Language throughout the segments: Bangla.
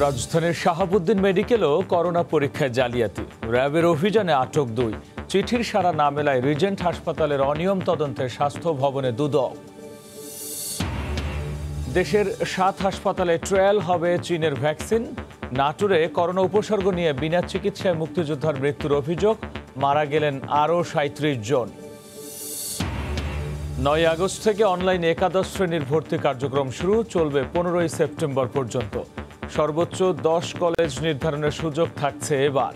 রাজধানীর শাহাবুদ্দিন মেডিকেলও করোনা পরীক্ষায় জালিয়াতি, র্যাবের অভিযানে আটক 2। চিঠির সাড়া না মেলায় রিজেন্ট হাসপাতালের অনিয়ম তদন্তে স্বাস্থ্য ভবনে দুদক। দেশের 7 হাসপাতালে ট্রায়াল হবে চীনের ভ্যাকসিন। নাটোরে করোনা উপসর্গ নিয়ে বিনা চিকিৎসায় মুক্তিযোদ্ধার মৃত্যুর অভিযোগ, মারা গেলেন আরও 37 জন। 9 আগস্ট থেকে অনলাইনে একাদশ শ্রেণীর ভর্তি কার্যক্রম শুরু, চলবে 15 সেপ্টেম্বর পর্যন্ত। সর্বোচ্চ 10 কলেজ নির্ধারণের সুযোগ থাকছে এবার।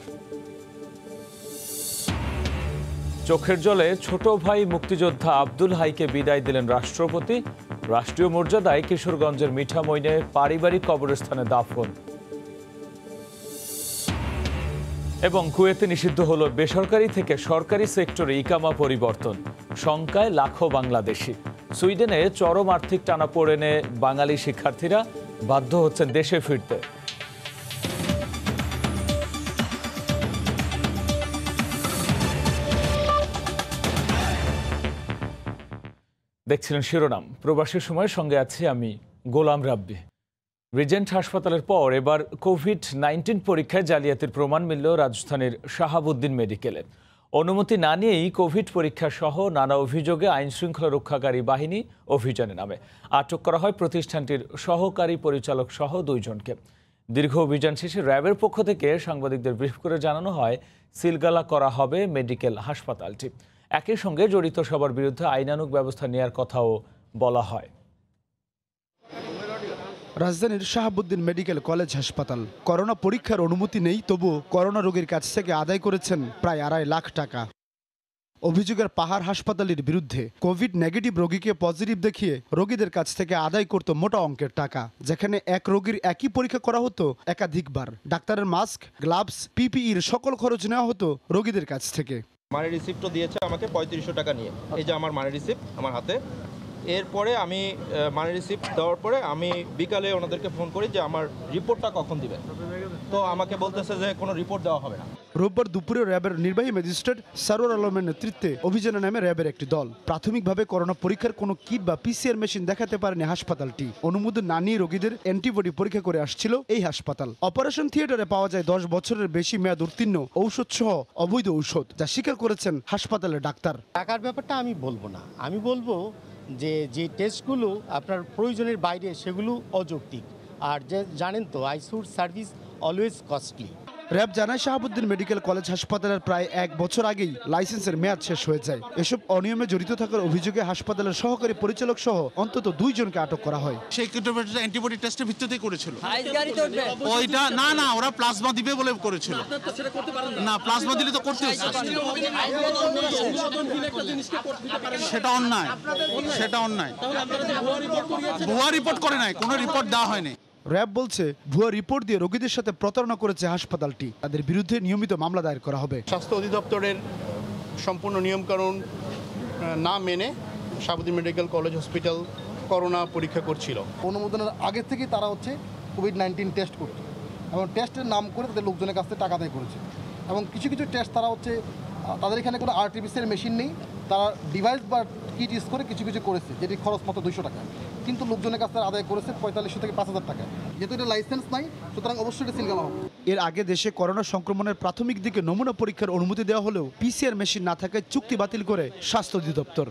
চোখের জলে ছোট ভাই মুক্তিযোদ্ধা আব্দুল হাইকে বিদায় দিলেন রাষ্ট্রপতি। রাষ্ট্রীয় মর্যাদায় কিশোরগঞ্জের মিঠামইনে পারিবারিক কবরস্থানে দাফন। এবং কুয়েতে নিষিদ্ধ হলো বেসরকারি থেকে সরকারি সেক্টরে ইকামা পরিবর্তন, শঙ্কায় লাখো বাংলাদেশি। সুইডেনে চরম আর্থিক টানাপোড়েনে বাঙালি শিক্ষার্থীরা বাধ্য হচ্ছেন দেশে ফিরতে। দেখছিলেন শিরোনাম। প্রবাসী সময়ের সঙ্গে আছি আমি গোলাম রাব্বি। রিজেন্ট হাসপাতালের পর এবার কোভিড-19 পরীক্ষায় জালিয়াতির প্রমাণ মিলল রাজধানীর শাহাবুদ্দিন মেডিকেলে। অনুমতি না নিয়েই কোভিড পরীক্ষা সহ নানা অভিযোগে আইনশৃঙ্খলা রক্ষাকারী বাহিনী অভিযানে নামে। আটক করা হয় প্রতিষ্ঠানটির সহকারী পরিচালক সহ 2 জনকে। দীর্ঘ অভিযান শেষে র্যাবের পক্ষ থেকে সাংবাদিকদের ব্রিফ করে জানানো হয় সিলগালা করা হবে মেডিকেল হাসপাতালটি। একই সঙ্গে জড়িত সবার বিরুদ্ধে আইনানুগ ব্যবস্থা নেওয়ার কথাও বলা হয়। রাজধানীর শাহাবুদ্দিন মেডিকেল কলেজ হাসপাতাল করোনা পরীক্ষার অনুমতি নেই, তবু করোনা রোগীর কাছ থেকে আদায় করেছেন প্রায় 2.5 লাখ টাকা। অভিযোগের পাহাড় হাসপাতালের বিরুদ্ধে কোভিড নেগেটিভ রোগীকে পজিটিভ দেখিয়ে রোগীদের কাছ থেকে আদায় করত মোটা অঙ্কের টাকা, যেখানে এক রোগীর একই পরীক্ষা করা হতো একাধিকবার। ডাক্তারের মাস্ক, গ্লাভস, পিপিইর সকল খরচ নেওয়া হতো রোগীদের কাছ থেকে। মানি রিসিপ্টও দিয়েছে আমাকে 3500 টাকা নিয়ে। এই যে আমার মানি রিসিপ্ট আমার হাতে। এরপরে আমি মানি রিসিপ্ট দেওয়ার পরে আমি বিকালে ওনাদেরকে ফোন করি যে আমার রিপোর্টটা কখন দিবেন, তো আমাকে বলতেছে যে কোনো রিপোর্ট দেওয়া হবে না। রোববার দুপুরে র্যাবের নির্বাহী ম্যাজিস্ট্রেট সরওয়ার আলমের নেতৃত্বে অভিযানে নামে র্যাবের একটি দল। প্রাথমিকভাবে করোনা পরীক্ষার কোনো কিট বা পিসিআর মেশিন দেখাতে পারেনি হাসপাতালটি। অনুমোদন না নিয়ে রোগীদের অ্যান্টিবডি পরীক্ষা করে আসছিল এই হাসপাতাল। অপারেশন থিয়েটারে পাওয়া যায় 10 বছরের বেশি মেয়াদ উত্তীর্ণ ঔষধ সহ অবৈধ ঔষধ, যা স্বীকার করেছেন হাসপাতালের ডাক্তার। টাকার ব্যাপারটা আমি বলবো না, আমি বলবো যে টেস্টগুলো আপনার প্রয়োজনের বাইরে সেগুলো অযৌক্তিক। আর যে জানেন তো ICU service always costly. RAB জানায় শাহাবুদ্দিন মেডিকেল কলেজ হাসপাতালের প্রায় 1 বছর আগেই লাইসেন্সের মেয়াদ শেষ হয়ে যায়। এসব অনিয়মে জড়িত থাকার অভিযোগে হাসপাতালের সহকারী পরিচালক সহ অন্তত 2 জনকে আটক করা হয়। সেই অ্যান্টিবডি টেস্টের ভিত্তিতে করেছিল ওইটা না ওরা প্লাজমা দিবে বলে করেছিল না, প্লাজমা দিলে তো করতে হচ্ছে। সেটা অন্যায়, ভুয়া রিপোর্ট করে নাই, কোনো রিপোর্ট দেওয়া হয়নি। র্যাব বলছে ভুয়া রিপোর্ট দিয়ে রোগীদের সাথে প্রতারণা করেছে হাসপাতালটি। তাদের বিরুদ্ধে নিয়মিত মামলা দায়ের করা হবে। স্বাস্থ্য অধিদপ্তরের সম্পূর্ণ নিয়মকানুন না মেনে Shahabuddin medical college hospital corona পরীক্ষা করছিল। অনুমোদনের আগে থেকেই তারা কোভিড-19 টেস্ট করতো এবং টেস্টের নাম করে তাদের লোকজনের কাছ থেকে টাকা আদায় করেছে। এবং কিছু টেস্ট তারা তাদের এখানে কোনো আরটিপিসিআর মেশিন নেই, তারা ডিভাইস বা কিট ইউজ করে কিছু করেছে, যেটি খরচ মাত্র 200 টাকা, কিন্তু লোকজনের কাছ থেকে আদায় করেছে 4500 থেকে 5000 টাকা। যেহেতু এটা লাইসেন্স নাই, সুতরাং অবশ্যই এটা সিলগালা হবে। এর আগে দেশে করোনা সংক্রমণের প্রাথমিক দিকে নমুনা পরীক্ষার অনুমতি দেওয়া হলেও পিসিআর মেশিন না থাকায় চুক্তি বাতিল করে স্বাস্থ্য অধিদপ্তর।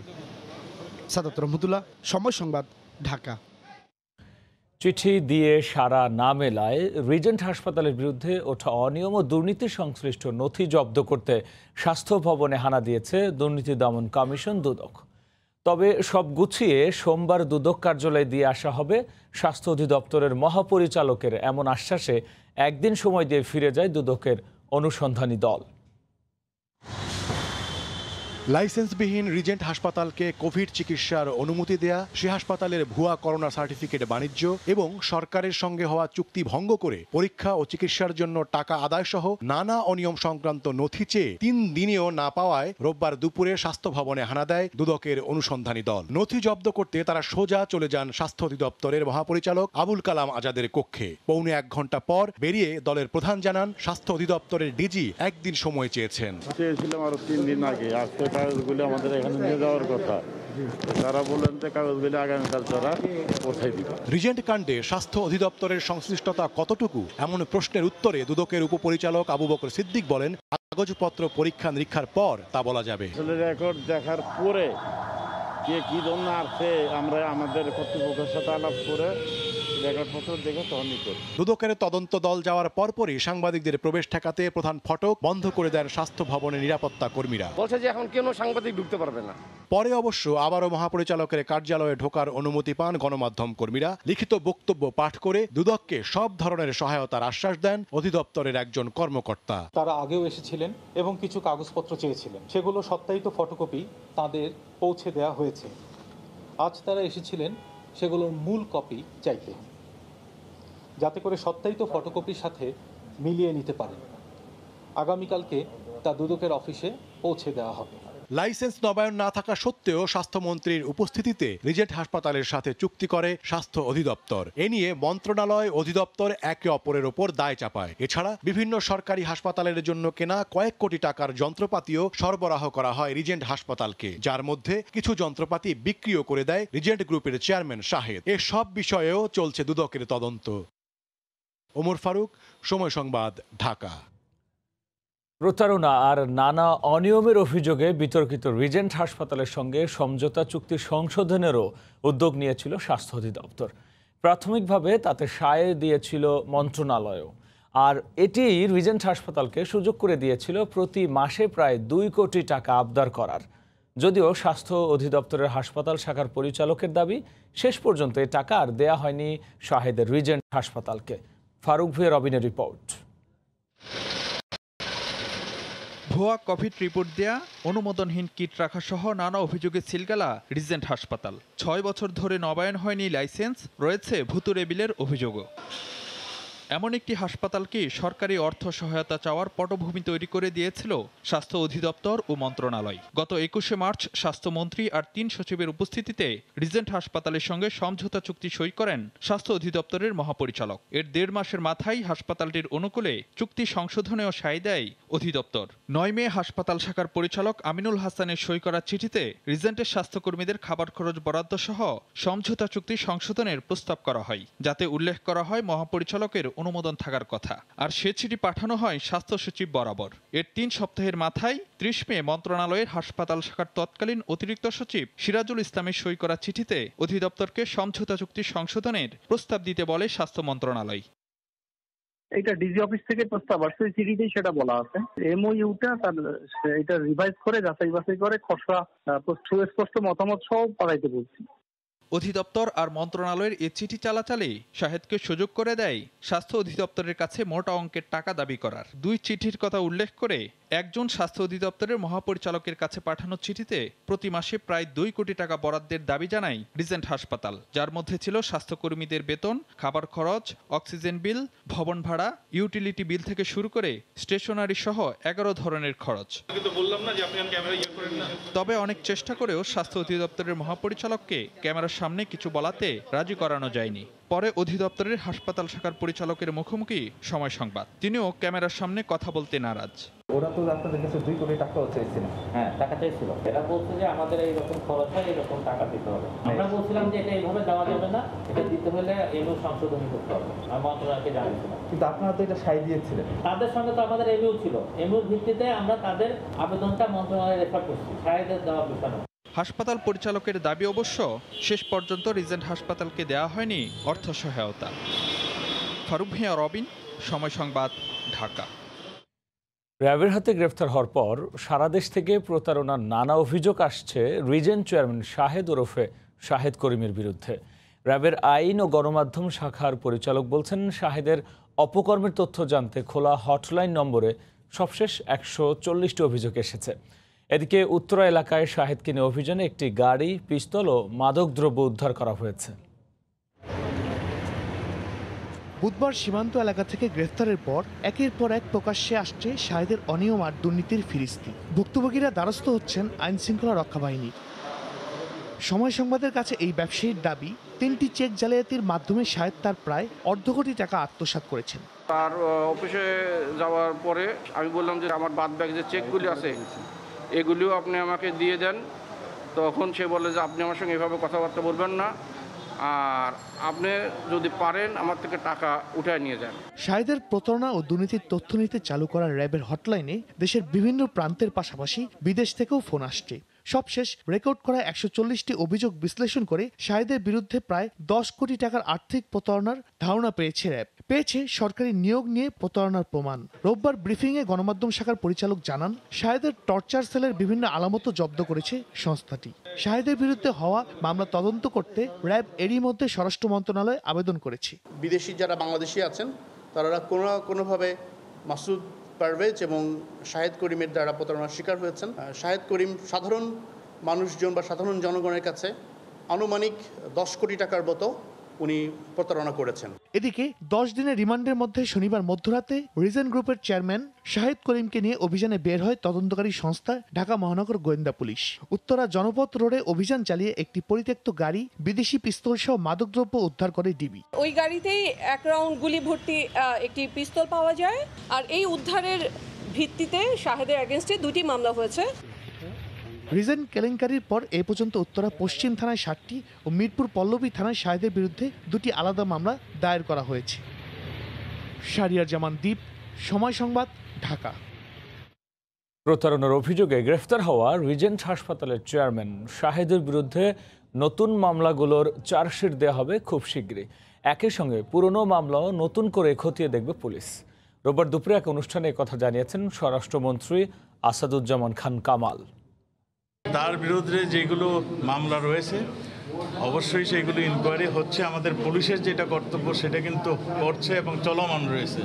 সাদাত রহমতুল্লাহ, সময় সংবাদ, ঢাকা। চিঠি দিয়ে সাড়া না মেলায় রিজেন্ট হাসপাতালের বিরুদ্ধে ওঠা অনিয়ম ও দুর্নীতি সংশ্লিষ্ট নথি জব্দ করতে স্বাস্থ্য ভবনে হানা দিয়েছে দুর্নীতি দমন কমিশন দুদক। তবে সব গুছিয়ে সোমবার দুদক কার্যালয়ে দিয়ে আসা হবে। স্বাস্থ্য অধিদপ্তরের মহাপরিচালকের এমন আশ্বাসে একদিন সময় দিয়ে ফিরে যায় দুদকের অনুসন্ধানী দল। লাইসেন্সবিহীন রিজেন্ট হাসপাতালকে কোভিড চিকিৎসার অনুমতি দেয়া, সে হাসপাতালের ভুয়া করোনা সার্টিফিকেট বাণিজ্য এবং সরকারের সঙ্গে হওয়া চুক্তি ভঙ্গ করে পরীক্ষা ও চিকিৎসার জন্য টাকা আদায় সহ নানা অনিয়ম সংক্রান্ত নথি চেয়ে 3 দিনেও না পাওয়ায় রোববার দুপুরে স্বাস্থ্য ভবনে হানা দেয় দুদকের অনুসন্ধানী দল। নথি জব্দ করতে তারা সোজা চলে যান স্বাস্থ্য অধিদপ্তরের মহাপরিচালক আবুল কালাম আজাদের কক্ষে। পৌনে 1 ঘন্টা পর বেরিয়ে দলের প্রধান জানান স্বাস্থ্য অধিদপ্তরের ডিজি একদিন সময় চেয়েছেন। চেয়েছিলাম আরো 3 দিন আগে, কাগজগুলো আমাদের এখানে নিয়ে যাওয়ার কথা, তারা বললেন যে কাগজগুলি আগামীকাল তারা পৌঁছাই দিবে। রিজেন্ট কাণ্ডে স্বাস্থ্য অধিদপ্তরের সংশ্লিষ্টতা কতটুকু এমন প্রশ্নের উত্তরে দুদকের উপপরিচালক আবু বকর সিদ্দিক বলেন, কাগজপত্র পরীক্ষা নিরীক্ষার পর তা বলা যাবে। আসলে রেকর্ড দেখার পরে কে কি জন্য আসছে আমরা আমাদের কর্তৃপক্ষের সাথে আলাপ করে রেকর্ডপত্র দেখে তখনই করি। দুদকের তদন্ত দল যাওয়ার পরপরই সাংবাদিকদের প্রবেশ ঠেকাতে প্রধান ফটক বন্ধ করে দেন স্বাস্থ্য ভবনের নিরাপত্তা কর্মীরা। বলছে যে এখন কেন সাংবাদিক ঢুকতে পারবে না। পরে অবশ্য আবারও মহাপরিচালকের কার্যালয়ে ঢোকার অনুমতি পান গণমাধ্যম কর্মীরা। লিখিত বক্তব্য পাঠ করে দুদককে সব ধরনের সহায়তার আশ্বাস দেন অধিদপ্তরের একজন কর্মকর্তা। তারা আগেও এসেছিলেন এবং কিছু কাগজপত্র চেয়েছিলেন, সেগুলো সত্যায়িত ফটোকপি তাদের পৌঁছে দেওয়া হয়েছে। আজ তারা এসেছিলেন সেগুলোর মূল কপি চাইতে, যাতে করে সত্যায়িত ফটোকপির সাথে মিলিয়ে নিতে পারেন। আগামীকালকে তা দুদকের অফিসে পৌঁছে দেওয়া হবে। লাইসেন্স নবায়ন না থাকা সত্ত্বেও স্বাস্থ্যমন্ত্রীর উপস্থিতিতে রিজেন্ট হাসপাতালের সাথে চুক্তি করে স্বাস্থ্য অধিদপ্তর। এ নিয়ে মন্ত্রণালয় অধিদপ্তর একে অপরের ওপর দায় চাপায়। এছাড়া বিভিন্ন সরকারি হাসপাতালের জন্য কেনা কয়েক কোটি টাকার যন্ত্রপাতিও সরবরাহ করা হয় রিজেন্ট হাসপাতালকে, যার মধ্যে কিছু যন্ত্রপাতি বিক্রিও করে দেয় রিজেন্ট গ্রুপের চেয়ারম্যান শাহেদ। এ সব বিষয়েও চলছে দুদকের তদন্ত। ওমর ফারুক, সময় সংবাদ, ঢাকা। প্রতারণা আর নানা অনিয়মের অভিযোগে বিতর্কিত রিজেন্ট হাসপাতালের সঙ্গে সমঝোতা চুক্তি সংশোধনেরও উদ্যোগ নিয়েছিল স্বাস্থ্য অধিদপ্তর। প্রাথমিকভাবে তাতে সায় দিয়েছিল মন্ত্রণালয়ও, আর এটি রিজেন্ট হাসপাতালকে সুযোগ করে দিয়েছিল প্রতি মাসে প্রায় 2 কোটি টাকা আবদার করার। যদিও স্বাস্থ্য অধিদপ্তরের হাসপাতাল শাখার পরিচালকের দাবি, শেষ পর্যন্ত এ টাকা আর দেয়া হয়নি শাহেদের রিজেন্ট হাসপাতালকে। ফারুক ভুঁইয়া রবিনের রিপোর্ট। ভুয়া কোভিড রিপোর্ট দেয়া, অনুমোদনহীন কিট রাখা সহ নানা অভিযোগে সিলগালা রিজেন্ট হাসপাতাল। 6 বছর ধরে নবায়ন হয়নি লাইসেন্স, রয়েছে ভুতুড়ে বিলের অভিযোগও। এমন একটি হাসপাতালকে সরকারি অর্থ সহায়তা চাওয়ার পটভূমি তৈরি করে দিয়েছিল স্বাস্থ্য অধিদপ্তর ও মন্ত্রণালয়। গত 21শে মার্চ স্বাস্থ্যমন্ত্রী আর 3 সচিবের উপস্থিতিতে রিজেন্ট হাসপাতালের সঙ্গে সমঝোতা চুক্তি সই করেন স্বাস্থ্য অধিদপ্তরের মহাপরিচালক। এর 1.5 মাসের মাথায় হাসপাতালটির অনুকূলে চুক্তি সংশোধনেও সায় দেয় অধিদপ্তর। 9 মে হাসপাতাল শাখার পরিচালক আমিনুল হাসানের সই করা চিঠিতে রিজেন্টের স্বাস্থ্যকর্মীদের খাবার খরচ বরাদ্দ সহ সমঝোতা চুক্তি সংশোধনের প্রস্তাব করা হয়, যাতে উল্লেখ করা হয় মহাপরিচালকের অনুমোদন থাকার কথা। আর সে চিঠি পাঠানো হয় স্বাস্থ্য সচিব বরাবর। এর 3 সপ্তাহের মাথায় 30 মে মন্ত্রণালয়ের হাসপাতাল শাখার তৎকালীন অতিরিক্ত সচিব সিরাজুল ইসলামের সই করা চিঠিতে অধিদপ্তরকে সমঝোতা চুক্তি সংশোধনের প্রস্তাব দিতে বলে স্বাস্থ্য মন্ত্রণালয়। এটা ডিজি অফিস থেকে প্রস্তাব আসছে, চিঠিতেই সেটা বলা আছে। এমওইউটা তার এটা রিভাইজ করে যাচাই বাছাই করে খসড়া সুস্পষ্ট মতামত সহ পাঠাইতে বলছি। অধিদপ্তর আর মন্ত্রণালয়ের এ চিঠি চালাচালে শাহেদকে সুযোগ করে দেয় স্বাস্থ্য অধিদপ্তরের কাছে মোটা অঙ্কের টাকা দাবি করার। 2 চিঠির কথা উল্লেখ করে একজন স্বাস্থ্য অধিদপ্তরের মহাপরিচালকের কাছে পাঠানো চিঠিতে প্রতি মাসে প্রায় 2 কোটি টাকা বরাদ্দের দাবি জানায় রিজেন্ট হাসপাতাল, যার মধ্যে ছিল স্বাস্থ্যকর্মীদের বেতন, খাবার খরচ, অক্সিজেন বিল, ভবন ভাড়া, ইউটিলিটি বিল থেকে শুরু করে স্টেশনারি সহ 11 ধরনের খরচ। তবে অনেক চেষ্টা করেও স্বাস্থ্য অধিদপ্তরের মহাপরিচালককে ক্যামেরার সামনে কিছু বলাতে রাজি করানো যায়নি। পরে অধিদপ্তরের হাসপাতাল শাখার পরিচালকের মুখোমুখি সময় সংবাদ। তিনিও ক্যামেরার সামনে কথা বলতে নারাজ। ওরা তো আপনাদের কাছে 2 কোটি টাকাও চাইছিল। হ্যাঁ, টাকা চাইছিল। এরা বলছে যে আমাদের এইরকম খরচ হয়, এরকম টাকা দিতে হবে। আমরা বলছিলাম যে এটা এইভাবে দেওয়া যাবে না, এটা দিতে হলে এমও সংশোধনী করতে হবে। আমি মন্ত্রণালয়কে জানিয়েছিলাম। কিন্তু আপনারা তো এটা সাই দিয়েছিলেন। তাদের সঙ্গে তো আমাদের এমও ছিল। এমওর ভিত্তিতে আমরা তাদের আবেদনটা মন্ত্রণালয়ে রেফার করছি, সাইদের দেওয়া বিষয় না। হাসপাতাল পরিচালকের দাবি অবশ্য শেষ পর্যন্ত রিজেন্ট হাসপাতালকে দেওয়া হয়নি অর্থ সহায়তা। ফারুক ভুঁইয়া, রবিন, সময় সংবাদ, ঢাকা। র্যাবের হাতে গ্রেফতার হওয়ার পর সারা দেশ থেকে প্রতারণার নানা অভিযোগ আসছে রিজেন্ট চেয়ারম্যান শাহেদ ওরফে শাহেদ করিমের বিরুদ্ধে। র্যাবের আইন ও গণমাধ্যম শাখার পরিচালক বলছেন, শাহেদের অপকর্মের তথ্য জানতে খোলা হটলাইন নম্বরে সবশেষ 140টি অভিযোগ এসেছে। এদিকে উত্তরা এলাকায় শাহেদকে নিয়ে অভিযানে একটি গাড়ি, পিস্তল ও মাদকদ্রব্য উদ্ধার করা হয়েছে। বুধবার সীমান্ত এলাকা থেকে গ্রেফতারের পর একের পর এক প্রকাশ্যে আসছে শাহেদের অনিয়ম আর দুর্নীতির ফিরিস্তি। ভুক্তভোগীরা দ্বারস্থ হচ্ছেন আইন শৃঙ্খলা রক্ষা বাহিনী। সময় সংবাদের কাছে এই ব্যবসায়ীর দাবি, 3টি চেক জালিয়াতির মাধ্যমে শাহেদ তার প্রায় 1.5 কোটি টাকা আত্মসাৎ করেছেন। তার অফিসে যাওয়ার পরে আমি বললাম যে আমার বাদ ব্যাগ যে চেকগুলি আছে এগুলিও আপনি আমাকে দিয়ে দেন, তখন সে বলে যে আপনি আমার সঙ্গে এভাবে কথাবার্তা বলবেন না, আর আপনি যদি পারেন আমার থেকে টাকা উঠায় নিয়ে যান। শাহেদের প্রতারণা ও দুর্নীতির তথ্য নিতে চালু করা র্যাবের হটলাইনে দেশের বিভিন্ন প্রান্তের পাশাপাশি বিদেশ থেকেও ফোন আসছে। সবশেষ রেকর্ড করা 140টি অভিযোগ বিশ্লেষণ করে শাহেদের বিরুদ্ধে প্রায় 10 কোটি টাকার আর্থিক প্রতারণার ধারণা পেয়েছে র্যাব। পেয়েছে সরকারি নিয়োগ নিয়ে প্রতারণার প্রমাণ। রোববার ব্রিফিংয়ে গণমাধ্যম শাখার পরিচালক জানান, শাহেদের টর্চার সেলের বিভিন্ন আলামতও জব্দ করেছে সংস্থাটি। শাহেদের বিরুদ্ধে হওয়া মামলা তদন্ত করতে র্যাব এরই মধ্যে স্বরাষ্ট্র মন্ত্রণালয়ে আবেদন করেছে। বিদেশি যারা বাংলাদেশি আছেন তারা কোনোভাবে মাসুদ পারভেজ এবং শাহেদ করিমের দ্বারা প্রতারণার শিকার হয়েছেন। শাহেদ করিম সাধারণ মানুষজন বা সাধারণ জনগণের কাছে আনুমানিক 10 কোটি টাকার মতো উনি প্রতারণা করেছেন। এদিকে 10 দিনের রিমান্ডের মধ্যে শনিবার মধ্যরাতে রিজেন্ট গ্রুপের চেয়ারম্যান শাহেদ করিমকে নিয়ে অভিযানে বের হয় তদন্তকারী সংস্থা ঢাকা মহানগর গোয়েন্দা পুলিশ। উত্তরা জনপথ রোডে অভিযান চালিয়ে একটি পরিত্যক্ত গাড়ি, বিদেশি পিস্তল সহ মাদকদ্রব্য উদ্ধার করে ডিবি। ওই গাড়িতেই 1 রাউন্ড গুলি ভর্তি একটি পিস্তল পাওয়া যায়। আর এই উদ্ধারের ভিত্তিতে শাহেদের এগেইনস্টে 2টি মামলা হয়েছে। রিজেন্ট কেলেঙ্কারির পর এ পর্যন্ত উত্তরা পশ্চিম থানায় 7টি ও মিরপুর পল্লবী থানায় শাহেদের বিরুদ্ধে 2টি আলাদা মামলা দায়ের করা হয়েছে। শাহরিয়ার জামান দ্বীপ, সময় সংবাদ, ঢাকা। প্রতারণার অভিযোগে গ্রেফতার হওয়া রিজেন্ট হাসপাতালের চেয়ারম্যান শাহেদের বিরুদ্ধে নতুন মামলাগুলোর চার্জশিট দেওয়া হবে খুব শীঘ্রই। একই সঙ্গে পুরনো মামলাও নতুন করে খতিয়ে দেখবে পুলিশ। রোববার দুপুরে এক অনুষ্ঠানে কথা জানিয়েছেন স্বরাষ্ট্রমন্ত্রী আসাদুজ্জামান খান কামাল। তার বিরুদ্ধে যেগুলো মামলা রয়েছে অবশ্যই সেগুলো ইনকোয়ারি হচ্ছে। আমাদের পুলিশের যেটা কর্তব্য সেটা কিন্তু করছে এবং চলমান রয়েছে,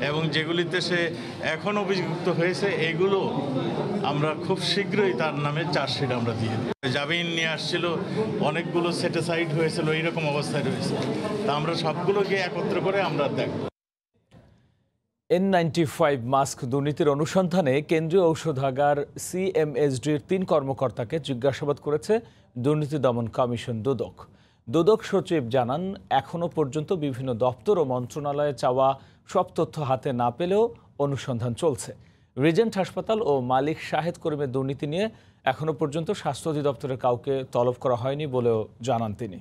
এবং যেগুলিতে সে এখন অভিযুক্ত হয়েছে এগুলো আমরা খুব শীঘ্রই তার নামে চার্জশিট আমরা দিয়ে দিই। জামিন নিয়ে আসছিল, অনেকগুলো সেটিসাইড হয়েছিল, এইরকম অবস্থায় রয়েছে। তা আমরা সবগুলোকে একত্র করে আমরা দেখব। N95 মাস্ক দুর্নীতির অনুসন্ধানে কেন্দ্রীয় ঔষধাগার CMSDর 3 কর্মকর্তাকে জিজ্ঞাসাবাদ করেছে দুর্নীতি দমন কমিশন দুদক। দুদক সচিব জানান, এখনও পর্যন্ত বিভিন্ন দপ্তর ও মন্ত্রণালয়ে চাওয়া সব তথ্য হাতে না পেলেও অনুসন্ধান চলছে। রিজেন্ট হাসপাতাল ও মালিক শাহেদ করিমের দুর্নীতি নিয়ে এখনও পর্যন্ত স্বাস্থ্য অধিদপ্তরের কাউকে তলব করা হয়নি বলেও জানান তিনি।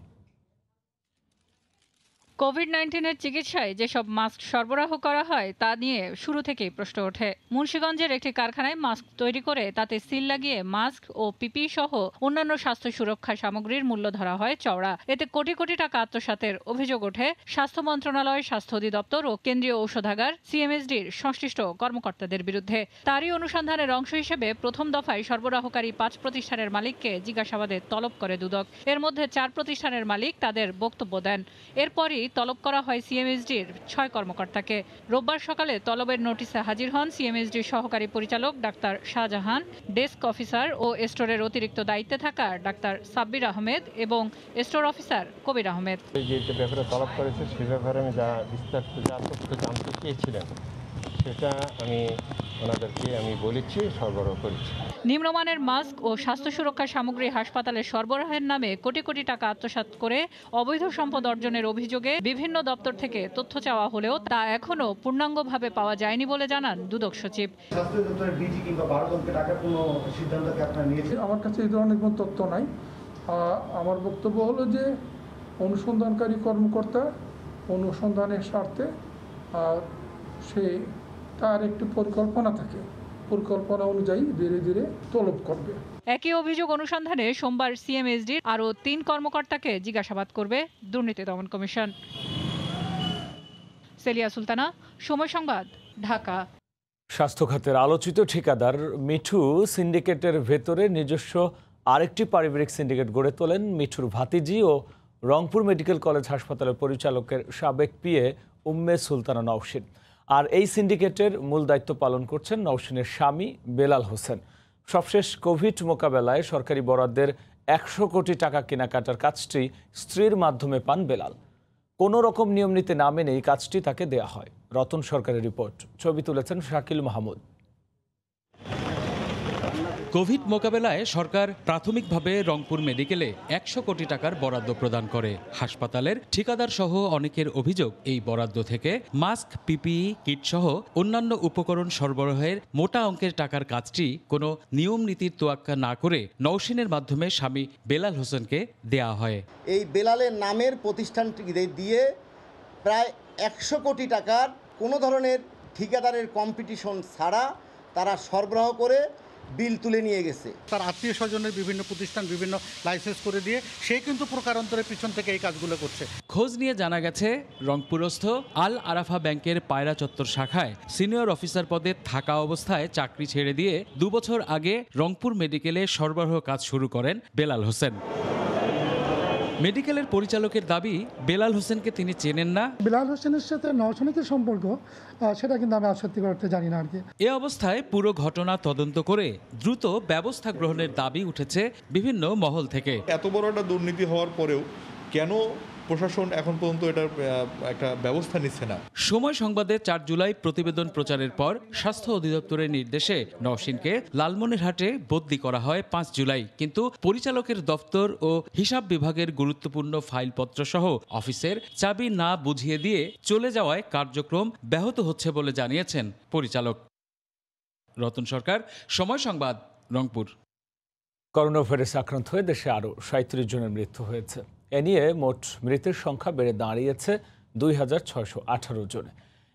কোভিড-19-এর চিকিৎসায় যেসব মাস্ক সরবরাহ করা হয় তা নিয়ে শুরু থেকেই প্রশ্ন ওঠে। মুন্সিগঞ্জের একটি কারখানায় মাস্ক তৈরি করে তাতে সিল লাগিয়ে মাস্ক ও পিপিই সহ অন্যান্য স্বাস্থ্য সুরক্ষা সামগ্রীর মূল্য ধরা হয় চওড়া। এতে কোটি কোটি টাকা আত্মসাতের অভিযোগ ওঠে স্বাস্থ্য মন্ত্রণালয়, স্বাস্থ্য অধিদপ্তর ও কেন্দ্রীয় ঔষধাগার CMSDর সংশ্লিষ্ট কর্মকর্তাদের বিরুদ্ধে। তারই অনুসন্ধানের অংশ হিসেবে প্রথম দফায় সরবরাহকারী 5 প্রতিষ্ঠানের মালিককে জিজ্ঞাসাবাদে তলব করে দুদক। এর মধ্যে 4 প্রতিষ্ঠানের মালিক তাদের বক্তব্য দেন। এরপরই তলব করা হয় CMSDর 6 কর্মকর্তাকে। রোববার সকালে তলবের নোটিশে হাজির হন CMSDর সহকারী পরিচালক ডাক্তার শাহজাহান, ডেস্ক অফিসার ও স্টোরের অতিরিক্ত দায়িত্বে থাকা ডাক্তার সাব্বির আহমেদ এবং স্টোর অফিসার কবির আহমেদ। যে ব্যাপারে তলব করেছে সে ব্যাপারে আমি বিস্তারিত যা তথ্য জানতে চেয়েছিলেন সেটা ওনাদেরকে আমি বলেছি, সরবরাহ করেছি। নিম্নমানের মাস্ক ও স্বাস্থ্য সুরক্ষা সামগ্রী হাসপাতালে সরবরাহের নামে কোটি কোটি টাকা আত্মসাৎ করে অবৈধ সম্পদ অর্জনের অভিযোগে বিভিন্ন দপ্তর থেকে তথ্য চাওয়া হলেও তা এখনো পূর্ণাঙ্গভাবে পাওয়া যায়নি বলে জানান দুদক সচিব। আমার কাছে এই ধরনের কোনো তথ্য নাই। আমার বক্তব্য হলো যে অনুসন্ধানকারী কর্মকর্তা অনুসন্ধানের স্বার্থে সে তার একটি পরিকল্পনা থাকে, পরিকল্পনা অনুযায়ী ধীরে ধীরে তলব করবে। একই অভিযোগ অনুসন্ধানে সোমবার CMSDর আরও 3 কর্মকর্তাকে জিজ্ঞাসাবাদ করবে দুর্নীতি দমন কমিশন। সেলিয়া সুলতানা, সময় সংবাদ, ঢাকা। স্বাস্থ্য খাতের আলোচিত ঠিকাদার মিঠু সিন্ডিকেটের ভেতরে নিজস্ব আরেকটি পারিবারিক সিন্ডিকেট গড়ে তোলেন মিঠুর ভাতিজি ও রংপুর মেডিকেল কলেজ হাসপাতালের পরিচালকের সাবেক পিএ উম্মে সুলতানা নওশিন। আর এই সিন্ডিকেটের মূল দায়িত্ব পালন করছেন নওশিনের স্বামী বেলাল হোসেন। সবশেষ কোভিড মোকাবেলায় সরকারি বরাদ্দের 100 কোটি টাকা কেনাকাটার কাজটি স্ত্রীর মাধ্যমে পান বেলাল। কোনো রকম নিয়ম নীতি না মেনেই কাজটি তাকে দেয়া হয়। রতন সরকারের রিপোর্ট, ছবি তুলেছেন শাকিল মাহমুদ। কোভিড মোকাবেলায় সরকার প্রাথমিকভাবে রংপুর মেডিকেলে ১০০ কোটি টাকার বরাদ্দ প্রদান করে। হাসপাতালের ঠিকাদার সহ অনেকের অভিযোগ, এই বরাদ্দ থেকে মাস্ক, পিপিই কিট সহ অন্যান্য উপকরণ সরবরাহের মোটা অঙ্কের টাকার কাজটি কোনো নিয়ম নীতির তোয়াক্কা না করে নওশিনের মাধ্যমে স্বামী বেলাল হোসেনকে দেয়া হয়। এই বেলালের নামের প্রতিষ্ঠানটি দিয়ে প্রায় ১০০ কোটি টাকার কোনো ধরনের ঠিকাদারের কম্পিটিশন ছাড়া তারা সরবরাহ করে বিল তুলে নিয়ে গেছে। তার আত্মীয় স্বজনের বিভিন্ন প্রতিষ্ঠান বিভিন্ন লাইসেন্স করে দিয়ে সে কিন্তু প্রকারান্তরের পিছন থেকে এই কাজগুলো করছে। খোঁজ নিয়ে জানা গেছে রংপুরস্থ আল আরাফা ব্যাংকের পায়রা চত্বর শাখায় সিনিয়র অফিসার পদে থাকা অবস্থায় চাকরি ছেড়ে দিয়ে ২ বছর আগে রংপুর মেডিকেলে সরবরাহ কাজ শুরু করেন বেলাল হোসেন। মেডিকেলের পরিচালকের দাবি, বেলাল হোসেনকে তিনি চেনেন না। বেলাল হোসেনের সাথে নওশিনের সম্পর্ক সেটা কিন্তু আমি সত্যি করতে জানি না আর কি। এ অবস্থায় পুরো ঘটনা তদন্ত করে দ্রুত ব্যবস্থা গ্রহণের দাবি উঠেছে বিভিন্ন মহল থেকে। এত বড় একটা দুর্নীতি হওয়ার পরেও কেন প্রশাসন এখন পর্যন্ত এটার একটা ব্যবস্থা নিচ্ছে না? সময় সংবাদে ৪ জুলাই প্রতিবেদন প্রচারের পর স্বাস্থ্য অধিদপ্তরের নির্দেশে নওশিনকে লালমনিরহাটে বদলি করা হয় ৫ জুলাই, কিন্তু পরিচালকের দপ্তর ও হিসাব বিভাগের গুরুত্বপূর্ণ ফাইলপত্র সহ অফিসের চাবি না বুঝিয়ে দিয়ে চলে যাওয়ায় কার্যক্রম ব্যাহত হচ্ছে বলে জানিয়েছেন পরিচালক। রতন সরকার, সময় সংবাদ, রংপুর। করোনা ভাইরাসে আক্রান্ত হয়ে দেশে আরও ৩৭ জনের মৃত্যু হয়েছে। এ নিয়ে মোট মৃতের সংখ্যা বেড়ে দাঁড়িয়েছে ২,৬১৮ জনে।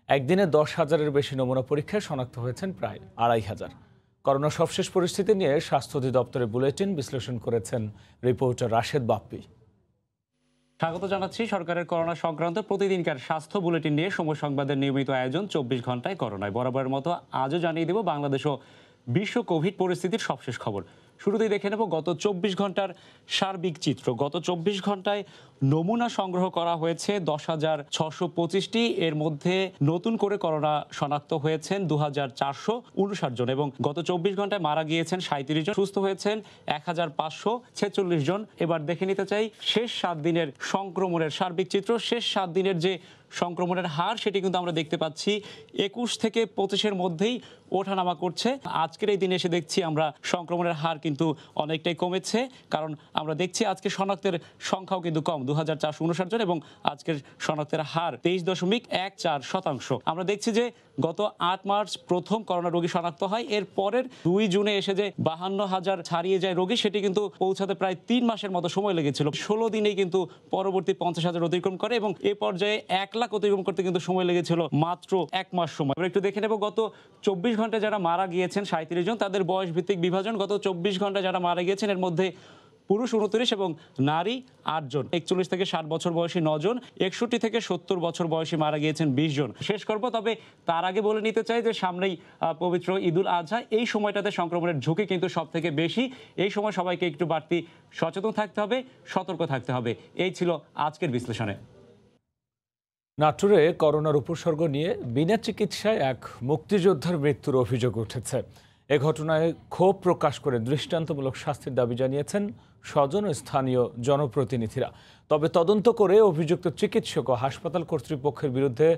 একদিনে ১০,০০০-এর বেশি নমুনা পরীক্ষায় শনাক্ত হয়েছেন প্রায় ২,৫০০। করোনা সবশেষ পরিস্থিতি নিয়ে স্বাস্থ্য অধিদপ্তরের বুলেটিন বিশ্লেষণ করেছেন রিপোর্টার রাশেদ বাপ্পি। স্বাগত জানাচ্ছি সরকারের করোনা সংক্রান্ত প্রতিদিনকার স্বাস্থ্য বুলেটিন নিয়ে সময় সংবাদের নিয়মিত আয়োজন ২৪ ঘন্টায় করোনায়। বরাবরের মতো আজও জানিয়ে দেব বাংলাদেশ ও বিশ্ব কোভিড পরিস্থিতির সবশেষ খবর। শুরুতেই দেখে নেব গত ২৪ ঘন্টার সার্বিক চিত্র। গত ২৪ ঘন্টায় নমুনা সংগ্রহ করা হয়েছে ১০,৬২৫টি। এর মধ্যে নতুন করে করোনা শনাক্ত হয়েছেন ২,৪৫৯ জন এবং গত ২৪ ঘন্টায় মারা গিয়েছেন ৩৭ জন, সুস্থ হয়েছেন ১,৫৪৬ জন। এবার দেখে নিতে চাই শেষ ৭ দিনের সংক্রমণের সার্বিক চিত্র। শেষ ৭ দিনের যে সংক্রমণের হার সেটি কিন্তু আমরা দেখতে পাচ্ছি ২১ থেকে ২৫-এর মধ্যেই ওঠানামা করছে। আজকের এই দিনে এসে দেখছি আমরা সংক্রমণের হার কিন্তু অনেকটাই কমেছে, কারণ আমরা দেখছি আজকে শনাক্তের সংখ্যাও কিন্তু কম, ২,৪৫৯ জন এবং আজকের শনাক্তের হার ২৩.14%। আমরা দেখছি যে গত ৮ মার্চ প্রথম করোনা রোগী শনাক্ত হয়, এর পরের ২ জুনে এসে যে ৫২,০০০ ছাড়িয়ে যায় রোগী, সেটি কিন্তু পৌঁছাতে প্রায় ৩ মাসের মতো সময় লেগেছিল। ১৬ দিনেই কিন্তু পরবর্তী ৫০,০০০ অতিক্রম করে এবং এ পর্যায়ে ১ লাখ অতিক্রম করতে কিন্তু সময় লেগেছিল মাত্র ১ মাস সময়। এবার একটু দেখে নেব গত ২৪ ঘন্টায় যারা মারা গিয়েছেন ৩৭ জন, তাদের বয়স ভিত্তিক বিভাজন। গত ২৪ ঘন্টায় যারা মারা গিয়েছেন এর মধ্যে পুরুষ ২৯ এবং নারী ৮ জন। ৪১ থেকে ৬০ বছর বয়সী ৯ জন, ৬১ থেকে ৭০ বছর বয়সী মারা গিয়েছেন ২০ জন। শেষ করব, তবে তার আগে বলে নিতে চাই যে সামনেই পবিত্র ঈদুল আজহা। এই সময়টাতে সংক্রমণের ঝুঁকি কিন্তু সব থেকে বেশি। এই সময় সবাইকে একটু বাড়তি সচেতন থাকতে হবে, সতর্ক থাকতে হবে। এই ছিল আজকের বিশ্লেষণে। নাটোরে করোনার উপসর্গ নিয়ে বিনা চিকিৎসায় এক মুক্তিযোদ্ধার মৃত্যুর অভিযোগ উঠেছে। এ ঘটনায় ক্ষোভ প্রকাশ করে দৃষ্টান্তমূলক শাস্তির দাবি জানিয়েছেন স্বজন ও স্থানীয় জনপ্রতিনিধিরা। তবে তদন্ত করে অভিযুক্ত চিকিৎসক ও হাসপাতাল কর্তৃপক্ষের বিরুদ্ধে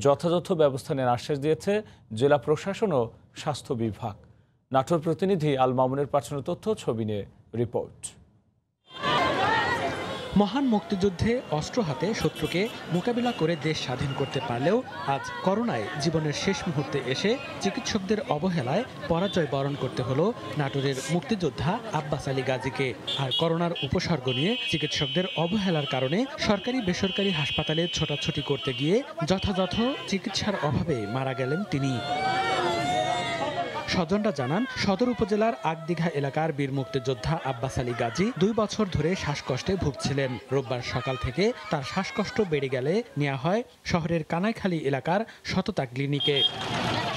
যথাযথ ব্যবস্থা নেওয়ার আশ্বাস দিয়েছে জেলা প্রশাসন ও স্বাস্থ্য বিভাগ। নাটোর প্রতিনিধি আল মামুনের পাঠানো তথ্য, ছবি নিয়ে রিপোর্ট। মহান মুক্তিযুদ্ধে অস্ত্র হাতে শত্রুকে মোকাবিলা করে দেশ স্বাধীন করতে পারলেও আজ করোনায় জীবনের শেষ মুহূর্তে এসে চিকিৎসকদের অবহেলায় পরাজয় বরণ করতে হলো নাটোরের মুক্তিযোদ্ধা আব্বাস আলী গাজীকে। আর করোনার উপসর্গ নিয়ে চিকিৎসকদের অবহেলার কারণে সরকারি বেসরকারি হাসপাতালে ছোটাছুটি করতে গিয়ে যথাযথ চিকিৎসার অভাবে মারা গেলেন তিনি। স্বজনরা জানান, সদর উপজেলার আগদিঘা এলাকার বীর মুক্তিযোদ্ধা আব্বাস আলী গাজী ২ বছর ধরে শ্বাসকষ্টে ভুগছিলেন। রোববার সকাল থেকে তার শ্বাসকষ্ট বেড়ে গেলে নেওয়া হয় শহরের কানাইখালী এলাকার সততা ক্লিনিকে।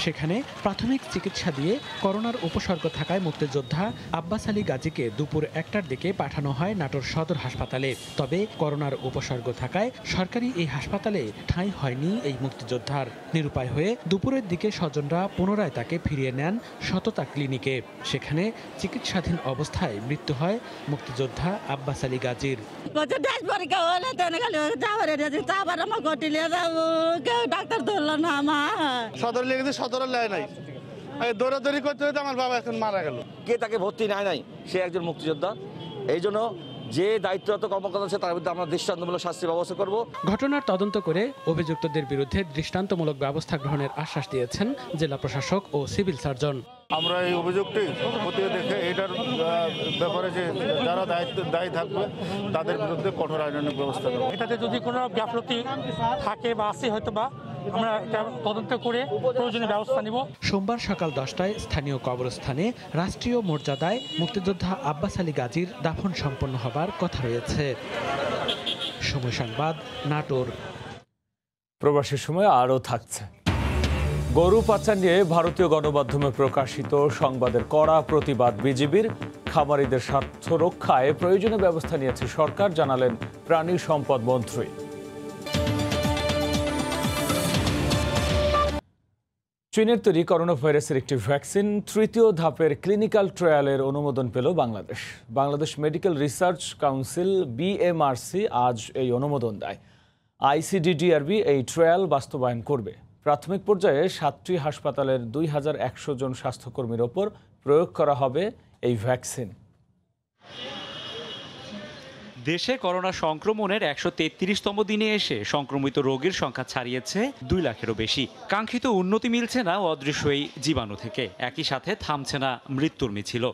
সেখানে প্রাথমিক চিকিৎসা দিয়ে করোনার উপসর্গ থাকায় মুক্তিযোদ্ধা আব্বাস আলী গাজীকে দুপুর ১টার দিকে পাঠানো হয় নাটোর সদর হাসপাতালে। তবে করোনার উপসর্গ থাকায় সরকারি এই হাসপাতালে ঠাঁই হয়নি এই মুক্তিযোদ্ধার। নিরুপায় হয়ে দুপুরের দিকে স্বজনরা পুনরায় তাকে ফিরিয়ে নেন সততা ক্লিনিকে। সেখানে চিকিৎসাধীন অবস্থায় মৃত্যু হয় মুক্তিযোদ্ধা আব্বাস আলী গাজীর। ডাক্তার ধরলো না আমার সদর লেগেছে, সদর লেয় নাই, দৌড়াদৌড়ি করতে হতে আমার বাবা এখন মারা গেল। কে তাকে ভর্তি নেয় নাই, সে একজন মুক্তিযোদ্ধা। এই জন্য যে দায়িত্বরত কর্মকর্তা আছে তার বিরুদ্ধে আমরা দৃষ্টান্তমূলক শাস্তির ব্যবস্থা করব। ঘটনার তদন্ত করে অভিযুক্তদের বিরুদ্ধে দৃষ্টান্তমূলক ব্যবস্থা গ্রহণের আশ্বাস দিয়েছেন জেলা প্রশাসক ও সিভিল সার্জন। আমরা এই অভিযোগটি খতিয়ে দেখে এটার ব্যাপারে যে যারা দায়ী থাকবে তাদের বিরুদ্ধে কঠোর আইনানুগ ব্যবস্থা করব। এটাতে যদি কোনো গাফলতি থাকে বা আছে হয়তো বা আমরা এটা তদন্ত করে প্রয়োজনীয় ব্যবস্থা নিব। সোমবার সকাল 10টায় স্থানীয় কবরস্থানে রাষ্ট্রীয় মর্যাদায় মুক্তিযোদ্ধা আব্বাস আলী গাজীর দাফন সম্পন্ন হবার কথা রয়েছে। সময় সংবাদ, নাটোর। প্রবাসের সময় আরও থাকছে। গরু পাচার নিয়ে ভারতীয় গণমাধ্যমে প্রকাশিত সংবাদের কড়া প্রতিবাদ বিজিবির। খামারিদের স্বার্থ রক্ষায় প্রয়োজনীয় ব্যবস্থা নিয়েছে সরকার, জানালেন প্রাণী সম্পদ মন্ত্রী। চীনের তৈরি করোনা ভাইরাসের একটি ভ্যাকসিন তৃতীয় ধাপের ক্লিনিক্যাল ট্রায়ালের অনুমোদন পেল Bangladesh. Bangladesh medical research council BMRC আজ এই অনুমোদন দেয়। ICDDRB এই ট্রায়াল বাস্তবায়ন করবে। প্রাথমিক পর্যায়ে 7টি হাসপাতালের 2100 জন স্বাস্থ্যকর্মীর ওপর প্রয়োগ করা হবে এই ভ্যাকসিন। দেশে করোনা সংক্রমণের 133তম দিনে এসে সংক্রমিত রোগীর সংখ্যা ছাড়িয়েছে 2 লাখেরও বেশি। কাঙ্ক্ষিত উন্নতি মিলছে না অদৃশ্য এই জীবাণু থেকে, একই সাথে থামছে না মৃত্যুর মিছিল।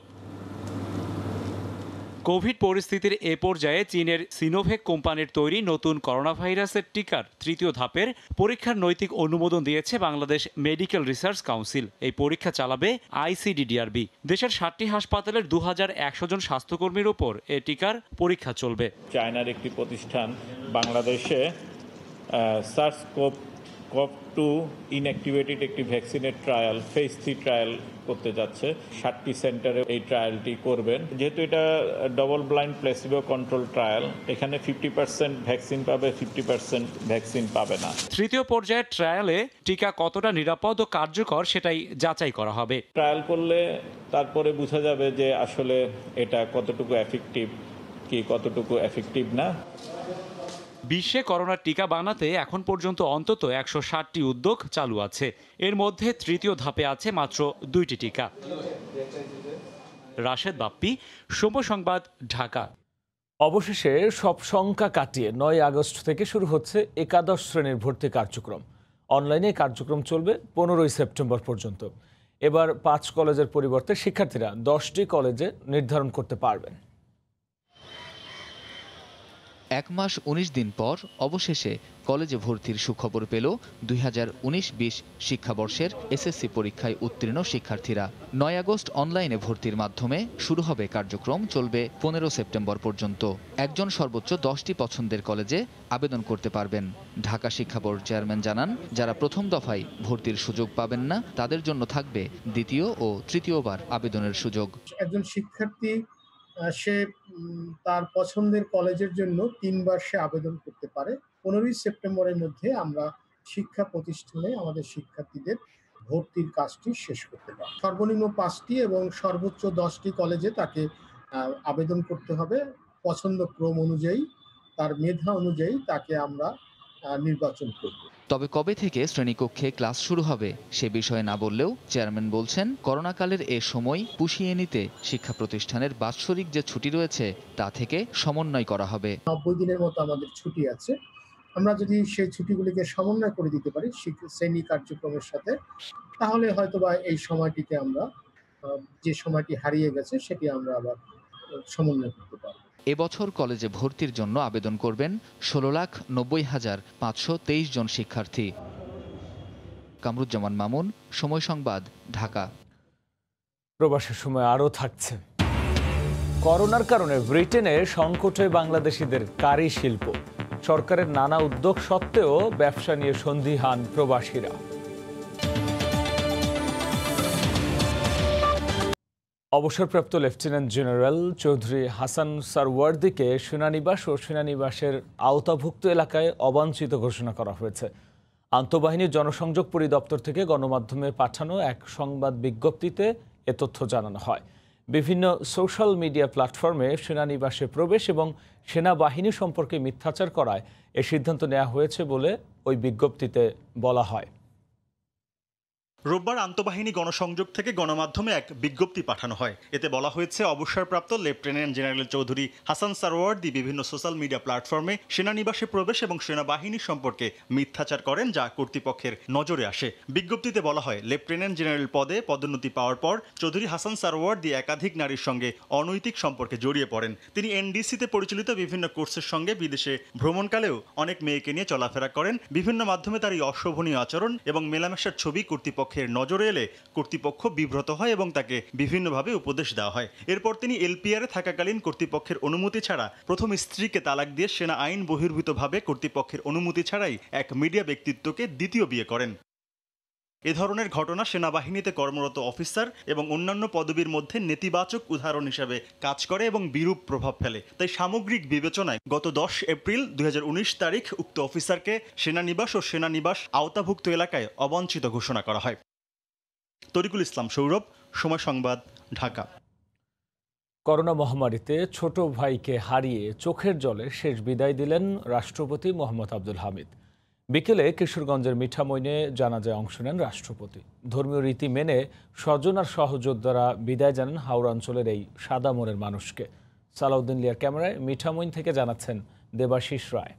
কোভিড পরিস্থিতির এ পর্যায়ে চীনের সিনোভেক কোম্পানির তৈরি নতুন করোনা ভাইরাসের টিকার তৃতীয় ধাপের পরীক্ষার নৈতিক অনুমোদন দিয়েছে বাংলাদেশ মেডিকেল রিসার্চ কাউন্সিল। এই পরীক্ষা চালাবে ICDDRB। দেশের 7টি হাসপাতালের 2100 জন স্বাস্থ্যকর্মীর উপর এ টিকার পরীক্ষা চলবে। চায়নার একটি প্রতিষ্ঠান বাংলাদেশে SARS-CoV-2 ইনঅ্যাক্টিভেটেড একটি ভ্যাকসিনের ট্রায়াল ফেজ 3 ট্রায়াল করতে যাচ্ছে। 7টি সেন্টারে এই ট্রায়ালটি করবেন। যেহেতু এটা double blind placebo control trial, এখানে 50% ভ্যাকসিন পাবে, 50% ভ্যাকসিন পাবে না। তৃতীয় পর্যায়ের ট্রায়ালে টিকা কতটা নিরাপদ ও কার্যকর সেটাই যাচাই করা হবে। ট্রায়াল করলে তারপরে বোঝা যাবে যে আসলে এটা কতটুকু এফেক্টিভ কি কতটুকু এফেক্টিভ না। বিশ্বে করোনার টিকা বানাতে এখন পর্যন্ত অন্তত 160টি উদ্যোগ চালু আছে। এর মধ্যে তৃতীয় ধাপে আছে মাত্র 2টি টিকা। রাশেদ বাপ্পি, সময় সংবাদ, ঢাকা। অবশেষে সব শঙ্কা কাটিয়ে 9 আগস্ট থেকে শুরু হচ্ছে একাদশ শ্রেণীর ভর্তি কার্যক্রম। অনলাইনে কার্যক্রম চলবে 15 সেপ্টেম্বর পর্যন্ত। এবার 5 কলেজের পরিবর্তে শিক্ষার্থীরা 10টি কলেজে নির্ধারণ করতে পারবেন। 1 মাস 19 দিন পর অবশেষে কলেজে ভর্তির সুখবর পেল 2019-20 শিক্ষাবর্ষের এসএসসি পরীক্ষায় উত্তীর্ণ শিক্ষার্থীরা। 9 আগস্ট অনলাইনে ভর্তির মাধ্যমে শুরু হবে কার্যক্রম, চলবে 15 সেপ্টেম্বর পর্যন্ত। একজন সর্বোচ্চ 10টি পছন্দের কলেজে আবেদন করতে পারবেন। ঢাকা শিক্ষা বোর্ড চেয়ারম্যান জানান, যারা প্রথম দফায় ভর্তির সুযোগ পাবেন না তাদের জন্য থাকবে দ্বিতীয় ও তৃতীয়বার আবেদনের সুযোগ। একজন শিক্ষার্থী সে তার পছন্দের কলেজের জন্য 3 বার সে আবেদন করতে পারে। 15 সেপ্টেম্বরের মধ্যে আমরা শিক্ষা প্রতিষ্ঠানে আমাদের শিক্ষার্থীদের ভর্তির কাজটি শেষ করতে পারি। সর্বনিম্ন 5টি এবং সর্বোচ্চ 10টি কলেজে তাকে আবেদন করতে হবে। পছন্দ ক্রম অনুযায়ী, তার মেধা অনুযায়ী তাকে আমরা নির্বাচন করব। তবে কবে থেকে শ্রেণীকক্ষে ক্লাস শুরু হবে সে বিষয়ে না বললেও চেয়ারম্যান বলছেন, করোনাকালের এ সময় পুষিয়ে নিতে শিক্ষা প্রতিষ্ঠানের বাৎসরিক যে ছুটি রয়েছে তা থেকে সমন্বয় করা হবে। 90 দিনের মতো আমাদের ছুটি আছে। আমরা যদি সেই ছুটিগুলিকে সমন্বয় করে দিতে পারি শ্রেণী কার্যক্রমের সাথে, তাহলে হয়তোবা এই সময়টিকে আমরা যে সময়টি হারিয়ে গেছে সেটি আমরা আবার সমন্বয় করতে পারব। এবছর কলেজে ভর্তির জন্য আবেদন করবেন 16,90,523 জন শিক্ষার্থী। কামরুজ্জামান মামুন, সময় সংবাদ, ঢাকা। প্রবাসের সময় আরও থাকছে। করোনার কারণে ব্রিটেনে সংকটে বাংলাদেশিদের কারি শিল্প। সরকারের নানা উদ্যোগ সত্ত্বেও ব্যবসা নিয়ে সন্দিহান প্রবাসীরা। অবসরপ্রাপ্ত লেফটেন্যান্ট জেনারেল চৌধুরী হাসান সারওয়ার্দিকে সেনানিবাস ও সেনানিবাসের আওতাভুক্ত এলাকায় অবাঞ্ছিত ঘোষণা করা হয়েছে। আন্তঃবাহিনী জনসংযোগ পরিদপ্তর থেকে গণমাধ্যমে পাঠানো এক সংবাদ বিজ্ঞপ্তিতে এ তথ্য জানানো হয়। বিভিন্ন সোশ্যাল মিডিয়া প্ল্যাটফর্মে সেনানিবাসে প্রবেশ এবং সেনাবাহিনী সম্পর্কে মিথ্যাচার করায় এ সিদ্ধান্ত নেওয়া হয়েছে বলে ওই বিজ্ঞপ্তিতে বলা হয়। রোববার আন্তঃবাহিনী গণসংযোগ থেকে গণমাধ্যমে এক বিজ্ঞপ্তি পাঠানো হয়। এতে বলা হয়েছে, অবসরপ্রাপ্ত লেফটেন্যান্ট জেনারেল চৌধুরী হাসান সারওয়ার্দী বিভিন্ন সোশ্যাল মিডিয়া প্ল্যাটফর্মে সেনানিবাসে প্রবেশ এবং সেনাবাহিনী সম্পর্কে মিথ্যাচার করেন, যা কর্তৃপক্ষের নজরে আসে। বিজ্ঞপ্তিতে বলা হয়, লেফটেন্যান্ট জেনারেল পদে পদোন্নতি পাওয়ার পর চৌধুরী হাসান সারওয়ার্দী একাধিক নারীর সঙ্গে অনৈতিক সম্পর্কে জড়িয়ে পড়েন। তিনি এনডিসিতে পরিচালিত বিভিন্ন কোর্সের সঙ্গে বিদেশে ভ্রমণকালেও অনেক মেয়েকে নিয়ে চলাফেরা করেন। বিভিন্ন মাধ্যমে তার এই অশোভনীয় আচরণ এবং মেলামেশার ছবি কর্তৃপক্ষের নজরে এলে কর্তৃপক্ষ বিব্রত হয় এবং তাকে বিভিন্নভাবে উপদেশ দেওয়া হয়। এরপর তিনি এলপিআরে থাকাকালীন কর্তৃপক্ষের অনুমতি ছাড়া প্রথম স্ত্রীকে তালাক দিয়ে সেনা আইন বহির্ভূতভাবে কর্তৃপক্ষের অনুমতি ছাড়াই এক মিডিয়া ব্যক্তিত্বকে দ্বিতীয় বিয়ে করেন। এ ধরনের ঘটনা সেনাবাহিনীতে কর্মরত অফিসার এবং অন্যান্য পদবীর মধ্যে নেতিবাচক উদাহরণ হিসেবে কাজ করে এবং বিরূপ প্রভাব ফেলে। তাই সামগ্রিক বিবেচনায় গত 10 এপ্রিল 2019 তারিখ উক্ত অফিসারকে সেনানিবাস ও সেনানিবাস আওতাভুক্ত এলাকায় অবাঞ্ছিত ঘোষণা করা হয়। তরিকুল ইসলাম সৌরভ, সময় সংবাদ, ঢাকা। করোনা মহামারীতে ছোট ভাইকে হারিয়ে চোখের জলে শেষ বিদায় দিলেন রাষ্ট্রপতি মোহাম্মদ আব্দুল হামিদ। বিকেলে কিশোরগঞ্জের মিঠামইনে জানাজায় অংশ নেন রাষ্ট্রপতি। ধর্মীয় রীতি মেনে স্বজন আর সহযোদ্ধারা বিদায় জানান হাওড়া অঞ্চলের এই সাদা মনের মানুষকে। সালাউদ্দিন লিয়ার ক্যামেরায় মিঠামইন থেকে জানাচ্ছেন দেবাশিস রায়।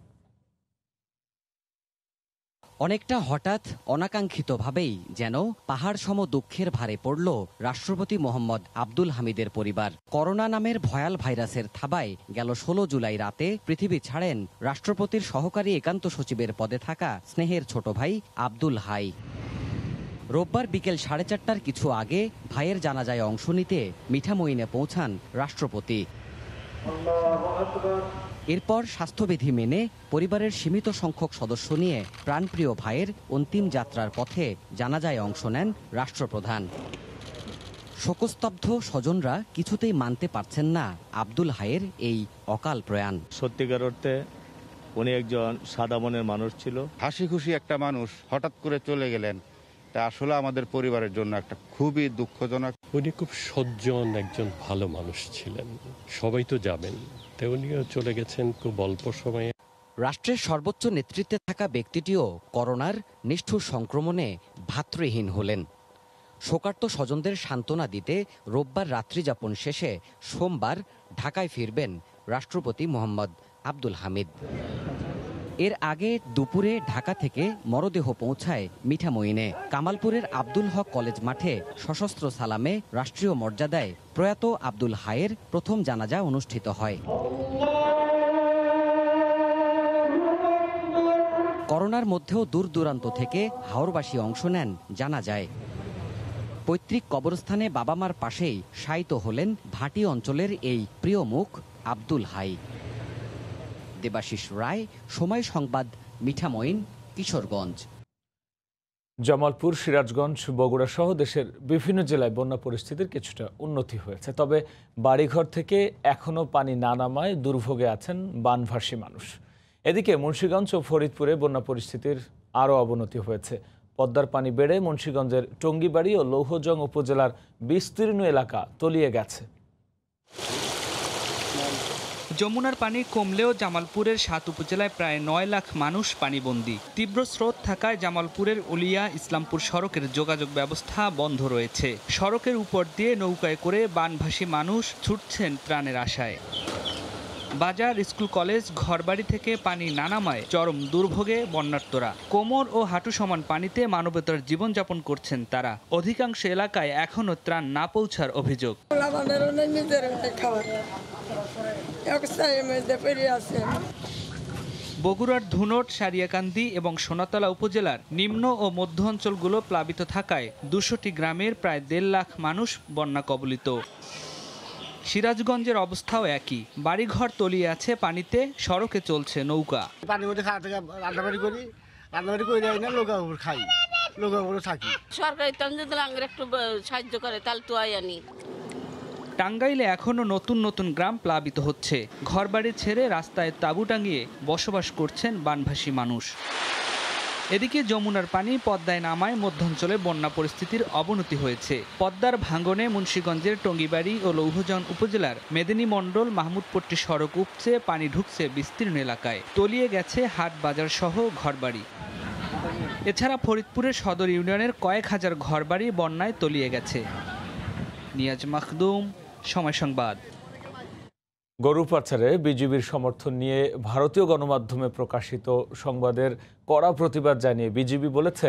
অনেকটা হঠাৎ অনাকাঙ্ক্ষিতভাবেই যেন পাহাড় সম দুঃখের ভারে পড়ল রাষ্ট্রপতি মোহাম্মদ আব্দুল হামিদের পরিবার। করোনা নামের ভয়াল ভাইরাসের থাবায় গেল 16 জুলাই রাতে পৃথিবী ছাড়েন রাষ্ট্রপতির সহকারী একান্ত সচিবের পদে থাকা স্নেহের ছোট ভাই আব্দুল হাই। রোববার বিকেল 4:30টার কিছু আগে ভাইয়ের জানাজায় অংশ নিতে মিঠামইনে পৌঁছান রাষ্ট্রপতি। এরপর স্বাস্থ্যবিধি মেনে পরিবারের সীমিত সংখ্যক সদস্য নিয়ে প্রাণপ্রিয় ভাইয়ের অন্তিম যাত্রার পথে জানাজায় অংশ নেন রাষ্ট্রপ্রধান। শোকস্তব্ধ স্বজনরা কিছুতেই মানতে পারছেন না আব্দুল হাইয়ের এই অকাল প্রয়াণ। সত্যিকার অর্থে উনি একজন সাদা মনের মানুষ ছিল, হাসি খুশি একটা মানুষ হঠাৎ করে চলে গেলেন। তা আসলে আমাদের পরিবারের জন্য একটা খুবই দুঃখজনক। উনি খুব সজ্জন একজন ভালো মানুষ ছিলেন, সবাই তো যাবেন, উনিও চলে গেছেন খুব অল্প সময়ে। রাষ্ট্রের সর্বোচ্চ নেতৃত্বে থাকা ব্যক্তিটিও করোনার নিষ্ঠুর সংক্রমণে ভাতৃহীন হলেন। শোকার্ত স্বজনদের সান্ত্বনা দিতে রোববার রাত্রিযাপন শেষে সোমবার ঢাকায় ফিরবেন রাষ্ট্রপতি মোহাম্মদ আব্দুল হামিদ। এর আগে দুপুরে ঢাকা থেকে মরদেহ পৌঁছায় মিঠামইনে। কামালপুরের আব্দুল হক কলেজ মাঠে সশস্ত্র সালামে রাষ্ট্রীয় মর্যাদায় প্রয়াত আব্দুল হাইয়ের প্রথম জানাজা অনুষ্ঠিত হয়। করোনার মধ্যেও দূর দূরান্ত থেকে হাওরবাসী অংশ নেন জানাজায়। পৈতৃক কবরস্থানে বাবা মার পাশেই শায়িত হলেন ভাটি অঞ্চলের এই প্রিয় মুখ আব্দুল হাই। দেবাশিস রায়, সময় সংবাদ, মিঠামইন, কিশোরগঞ্জ। জামালপুর, সিরাজগঞ্জ, বগুড়া সহ দেশের বিভিন্ন জেলায় বন্যা পরিস্থিতির কিছুটা উন্নতি হয়েছে। তবে বাড়িঘর থেকে এখনও পানি না নামায় দুর্ভোগে আছেন বানভাসী মানুষ। এদিকে মুন্সিগঞ্জ ও ফরিদপুরে বন্যা পরিস্থিতির আরও অবনতি হয়েছে। পদ্মার পানি বেড়ে মুন্সিগঞ্জের টঙ্গিবাড়ি ও লৌহজং উপজেলার বিস্তীর্ণ এলাকা তলিয়ে গেছে। যমুনার পানি কমলেও জামালপুরের 7 উপজেলায় প্রায় 9 লাখ মানুষ পানিবন্দী। তীব্র স্রোত থাকায় জামালপুরের উলিয়া ইসলামপুর সড়কের যোগাযোগ ব্যবস্থা বন্ধ রয়েছে। সড়কের উপর দিয়ে নৌকায় করে বানভাসী মানুষ ছুটছেন ত্রাণের আশায়। বাজার, স্কুল, কলেজ, ঘরবাড়ি থেকে পানি না নামায় চরম দুর্ভোগে বন্যার্তরা। কোমর ও হাঁটু সমান পানিতে মানবতার জীবনযাপন করছেন তারা। অধিকাংশ এলাকায় এখনও ত্রাণ না পৌঁছার অভিযোগ। বগুড়ার ধুনট, সারিয়াকান্দি এবং সোনাতলা উপজেলার নিম্ন ও মধ্য অঞ্চলগুলো প্লাবিত থাকায় 200টি গ্রামের প্রায় 1.5 লাখ মানুষ বন্যা কবলিত। সিরাজগঞ্জের অবস্থাও একই। বাড়িঘর তলিয়ে আছে পানিতে, সড়কে চলছে নৌকা। পানির মধ্যে খাওয়া থেকে রান্নাবাড়ি করি যাই না, লোকা উপর খাই, লোকা উপরে থাকি। সরকারি যদি একটু সাহায্য করে তাহলে তো আনি। টাঙ্গাইলে এখনও নতুন নতুন গ্রাম প্লাবিত হচ্ছে। ঘরবাড়ি ছেড়ে রাস্তায় তাঁবু টাঙিয়ে বসবাস করছেন বানভাসী মানুষ। এদিকে যমুনার পানি পদ্মায় নামায় মধ্যাঞ্চলে বন্যা পরিস্থিতির অবনতি হয়েছে। পদ্মার ভাঙনে মুন্সিগঞ্জের টঙ্গিবাড়ি ও লৌহজন উপজেলার মেদিনী মণ্ডল মাহমুদপট্টি সড়ক উপচে পানি ঢুকছে বিস্তীর্ণ এলাকায়। তলিয়ে গেছে হাট বাজার সহ ঘরবাড়ি। এছাড়া ফরিদপুরের সদর ইউনিয়নের কয়েক হাজার ঘরবাড়ি বন্যায় তলিয়ে গেছে। নিয়াজ মাখদুম, সময় সংবাদ। গরু পাচারে বিজিবির সমর্থন নিয়ে ভারতীয় গণমাধ্যমে প্রকাশিত সংবাদের কড়া প্রতিবাদ জানিয়ে বিজিবি বলেছে,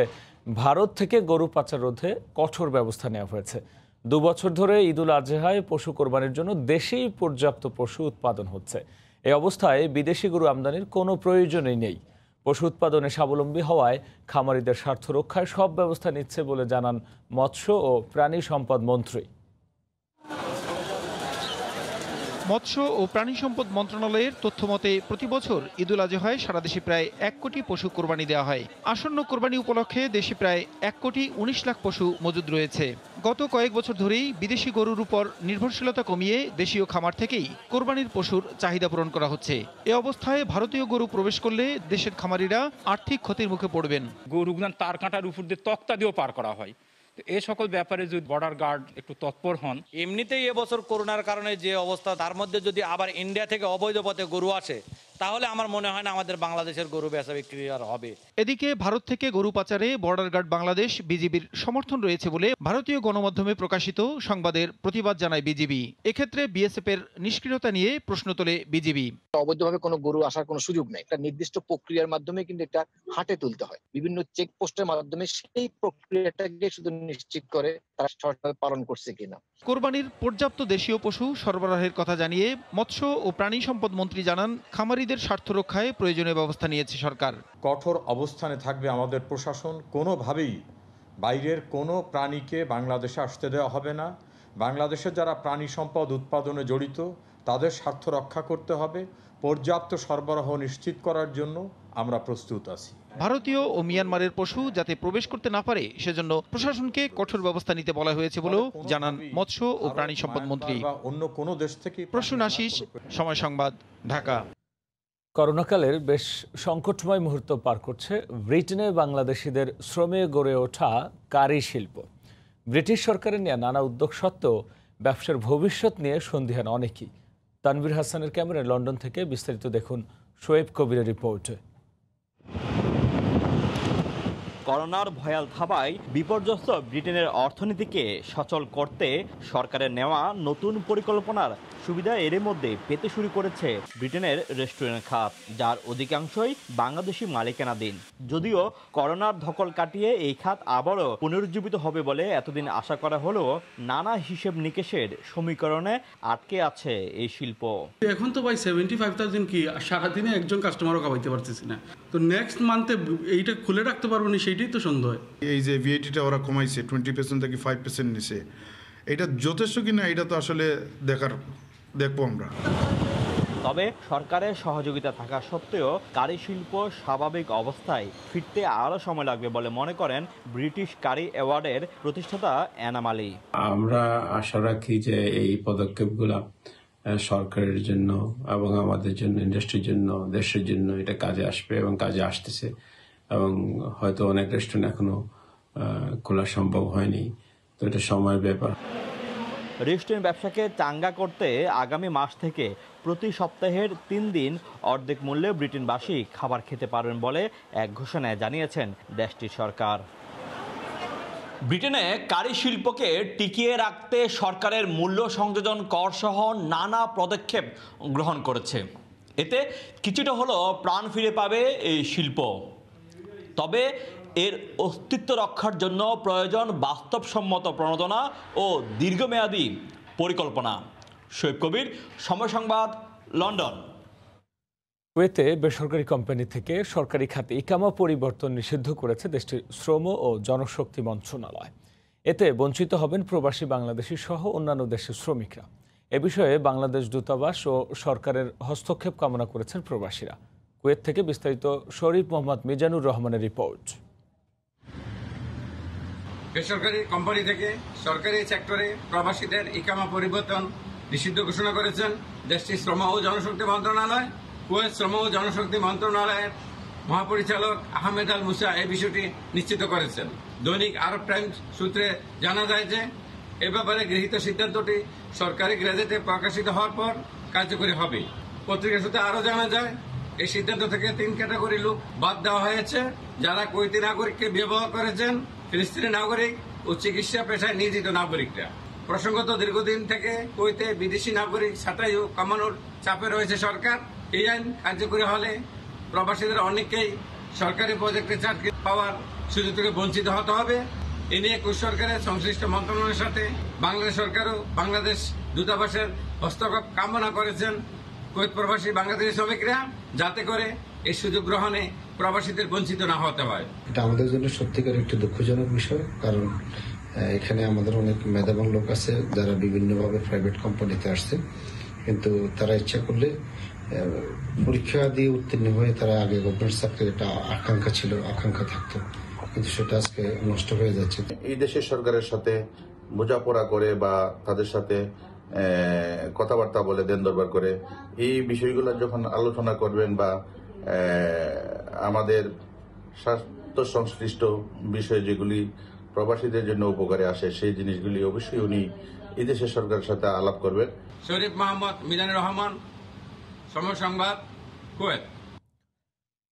ভারত থেকে গরু পাচার রোধে কঠোর ব্যবস্থা নেওয়া হয়েছে। 2 বছর ধরে ঈদুল আজহায় পশু কোরবানির জন্য দেশেই পর্যাপ্ত পশু উৎপাদন হচ্ছে। এই অবস্থায় বিদেশি গরু আমদানির কোনো প্রয়োজনই নেই। পশু উৎপাদনে স্বাবলম্বী হওয়ায় খামারিদের স্বার্থ রক্ষায় সব ব্যবস্থা নিচ্ছে বলে জানান মৎস্য ও প্রাণী সম্পদ মন্ত্রী। মৎস্য ও প্রাণী সম্পদ মন্ত্রণালয়ের তথ্য মতে প্রতি বছর ঈদুল আজহায় সারা দেশে প্রায় 1 কোটি পশু কোরবানি দেওয়া হয়। আসন্ন কোরবানি উপলক্ষে দেশে প্রায় 1 কোটি 19 লাখ পশু মজুদ রয়েছে। গত কয়েক বছর ধরেই বিদেশি গরুর উপর নির্ভরশীলতা কমিয়ে দেশীয় খামার থেকেই কোরবানির পশুর চাহিদা পূরণ করা হচ্ছে। এ অবস্থায় ভারতীয় গরু প্রবেশ করলে দেশের খামারিরা আর্থিক ক্ষতির মুখে পড়বেন। গরুগুলো তার কাঁটার উপর দিয়ে তক্তা দিয়েও পার করা হয়। এই সকল ব্যাপারে যদি বর্ডার গার্ড একটু তৎপর হন। এমনিতেই এবছর করোনার কারণে যে অবস্থা, তার মধ্যে যদি আবার ইন্ডিয়া থেকে অবৈধ পথে গরু আসে, তাহলে আমার মনে হয় না আমাদের বাংলাদেশের গরু বেচা বিক্রি আর হবে। এদিকে ভারত থেকে গরু পাচারে বর্ডার গার্ড বাংলাদেশ বিজিবির সমর্থন রয়েছে বলে ভারতীয় গণমাধ্যমে প্রকাশিত সংবাদের প্রতিবাদ জানায় বিজিবি। এক্ষেত্রে বিএসএফ এর নিষ্ক্রিয়তা নিয়ে প্রশ্ন তোলে বিজিবি। অবৈধভাবে কোনো গরু আসার কোনো সুযোগ নেই। একটা নির্দিষ্ট প্রক্রিয়ার মাধ্যমে কিন্তু এটা হাটে তুলতে হয়, বিভিন্ন চেকপোস্টের মাধ্যমে। সেই প্রক্রিয়াটাকে শুধু নিশ্চিত করে তারা সঠিকভাবে পালন করছে কিনা। কোরবানির পর্যাপ্ত দেশীয় পশু সরবরাহের কথা জানিয়ে মৎস্য ও প্রাণী সম্পদ মন্ত্রী জানান, খামারিদের স্বার্থ রক্ষায় প্রয়োজনীয় ব্যবস্থা নিয়েছে সরকার। কঠোর অবস্থানে থাকবে আমাদের প্রশাসন। কোনোভাবেই বাইরের কোনো প্রাণীকে বাংলাদেশে আসতে দেওয়া হবে না। বাংলাদেশের যারা প্রাণী সম্পদ উৎপাদনে জড়িত তাদের স্বার্থ রক্ষা করতে হবে। পর্যাপ্ত সরবরাহ নিশ্চিত করার জন্য আমরা প্রস্তুত আছি। ভারতীয় ও মিয়ানমারের পশু যাতে প্রবেশ করতে না পারে সেজন্য প্রশাসনকে কঠোর ব্যবস্থা নিতে বলা হয়েছে বলেও জানান মৎস্য ও প্রাণী সম্পদ মন্ত্রী। অন্য কোনো দেশ থেকে প্রসূন আশিস, সময় সংবাদ, ঢাকা। করোনাকালের বেশ সংকটময় মুহূর্ত পার করছে ব্রিটেনে বাংলাদেশিদের শ্রমে গড়ে ওঠা কারি শিল্প। ব্রিটিশ সরকারের নেওয়া নানা উদ্যোগ সত্ত্বেও ব্যবসার ভবিষ্যৎ নিয়ে সন্দিহান অনেকেই। তানভীর হাসানের ক্যামেরায় লন্ডন থেকে বিস্তারিত দেখুন শোয়েব কবিরের রিপোর্টে। করোনার ভয়াল থাবায় বিপর্যস্ত ব্রিটেনের অর্থনীতিকে সচল করতে সরকারের নেওয়া নতুন পরিকল্পনার সুবিধা এর মধ্যে পেতে শুরু করেছে ব্রিটেনের রেস্টুরেন্ট খাত, যার অধিকাংশই বাংলাদেশি মালিকানাধীন। যদিও করোনার ধকল কাটিয়ে এই খাত আবারও পুনরুজ্জীবিত হবে বলে এতদিন আশা করা হলেও নানা হিসেব নিকেশের সমীকরণে আটকে আছে এই শিল্প। এখন তো ভাই 75,000 কি সারাদিনে একজন কাস্টমারও খাওয়াইতে পারতেছি না, তো নেক্সট মান্থে এইটা খুলে রাখতে পারবো না, সেইটাই তো সন্দেহ। এই যে ভিএটিটা ওরা কমাইছে 20% থেকে 5% নিছে, এটা যথেষ্ট কিনা এটা তো আসলে দেখবো আমরা। তবে সরকারের সহযোগিতা থাকা সত্ত্বেও কারি শিল্প স্বাভাবিক অবস্থায় ফিরতে আরও সময় লাগবে বলে মনে করেন ব্রিটিশ কারি অ্যাওয়ার্ডের প্রতিষ্ঠাতা অ্যানা মালি। আমরা আশা রাখি যে এই পদক্ষেপগুলো সরকারের জন্য এবং আমাদের জন্য, ইন্ডাস্ট্রির জন্য, দেশের জন্য এটা কাজে আসবে এবং কাজে আসতেছে। এবং হয়তো অনেক রেস্টুরেন্ট এখনো খোলা সম্ভব হয়নি, তো এটা সময়ের ব্যাপার। রেস্টুরেন্ট ব্যবসাকে চাঙ্গা করতে আগামী মাস থেকে প্রতি সপ্তাহের 3 দিন অর্ধেক মূল্যে ব্রিটেনবাসী খাবার খেতে পারবেন বলে এক ঘোষণায় জানিয়েছেন দেশটির সরকার। ব্রিটেনে কারি শিল্পকে টিকিয়ে রাখতে সরকারের মূল্য সংযোজন কর সহ নানা পদক্ষেপ গ্রহণ করেছে। এতে কিছুটা হলেও প্রাণ ফিরে পাবে এই শিল্প। তবে এর অস্তিত্ব রক্ষার জন্য প্রয়োজন বাস্তবসম্মত প্রণোদনা ও দীর্ঘমেয়াদী পরিকল্পনা। শোয়েব কবির, সময় সংবাদ, লন্ডন। কুয়েতে বেসরকারি কোম্পানি থেকে সরকারি খাতে ইকামা পরিবর্তন নিষিদ্ধ করেছে দেশটির শ্রম ও জনশক্তি মন্ত্রণালয়। এতে বঞ্চিত হবেন প্রবাসী বাংলাদেশি সহ অন্যান্য দেশের শ্রমিকরা। এ বিষয়ে বাংলাদেশ দূতাবাস ও সরকারের হস্তক্ষেপ কামনা করেছেন প্রবাসীরা। কুয়েত থেকে বিস্তারিত শরীফ মোহাম্মদ মিজানুর রহমানের রিপোর্ট। বেসরকারি কোম্পানি থেকে সরকারি সেক্টরে প্রবাসীদের ইকামা পরিবর্তন নিষিদ্ধ ঘোষণা করেছেন দেশটির শ্রম ও জনশক্তি মন্ত্রণালয়। কুয়েত শ্রম ও জনশক্তি মন্ত্রণালয়ের মহাপরিচালক আহমেদ আল মুসা এই বিষয়টি নিশ্চিত করেছেন। দৈনিক আরব টাইমস সূত্রে জানা যায় যে এ ব্যাপারে গৃহীত সিদ্ধান্তটি সরকারি গেজেটে প্রকাশিত হওয়ার পর কার্যকরী হবে। পত্রিকা সূত্রে আরও জানা যায় এই সিদ্ধান্ত থেকে 3 ক্যাটাগরি লোক বাদ দেওয়া হয়েছে। যারা কুয়েতি নাগরিককে বিবাহ করেছেন, ফিলিস্তিনি নাগরিক ও চিকিৎসা পেশায় নিয়োজিত নাগরিকরা। প্রসঙ্গত দীর্ঘদিন থেকে কুয়েতে বিদেশি নাগরিক ছাঁটাই ও কমানোর চাপে রয়েছে সরকার। এই আইন কার্যকরী হলে প্রবাসীদের অনেকেই সরকারি প্রজেক্টে চাকরি পাওয়ার সুযোগ থেকে বঞ্চিত হতে হবে। এ নিয়ে কুয়েত সরকারের সংশ্লিষ্ট মন্ত্রণালয়ের সাথে বাংলাদেশ সরকারও বাংলাদেশ দূতাবাসের হস্তক্ষেপ কামনা করেছেন কুয়েত প্রবাসী বাংলাদেশি শ্রমিকরা, যাতে করে এই সুযোগ গ্রহণে প্রবাসীদের বঞ্চিত না হতে হয়। এটা আমাদের জন্য সত্যিকার একটি দুঃখজনক বিষয়, কারণ এখানে আমাদের অনেক মেধাবান লোক আছে যারা বিভিন্নভাবে প্রাইভেট কোম্পানিতে আসছে, কিন্তু তারা ইচ্ছা করলে পরীক্ষা দিয়ে উত্তীর্ণ হয়ে তারা আগে গভর্নমেন্ট চাকরির একটা আকাঙ্ক্ষা থাকতো, কিন্তু সেটা আজকে নষ্ট হয়ে যাচ্ছে। এই দেশের সরকারের সাথে বোঝাপড়া করে বা তাদের সাথে কথাবার্তা বলে দেন দরবার করে এই বিষয়গুলো যখন আলোচনা করবেন বা আমাদের স্বাস্থ্য সংশ্লিষ্ট বিষয় যেগুলি প্রবাসীদের জন্য উপকারে আসে সেই জিনিসগুলি অবশ্যই উনি এই দেশের সরকারের সাথে আলাপ করবেন। শরীফ মোহাম্মদ মিজানুর রহমান, সময় সংবাদ, কুয়েত।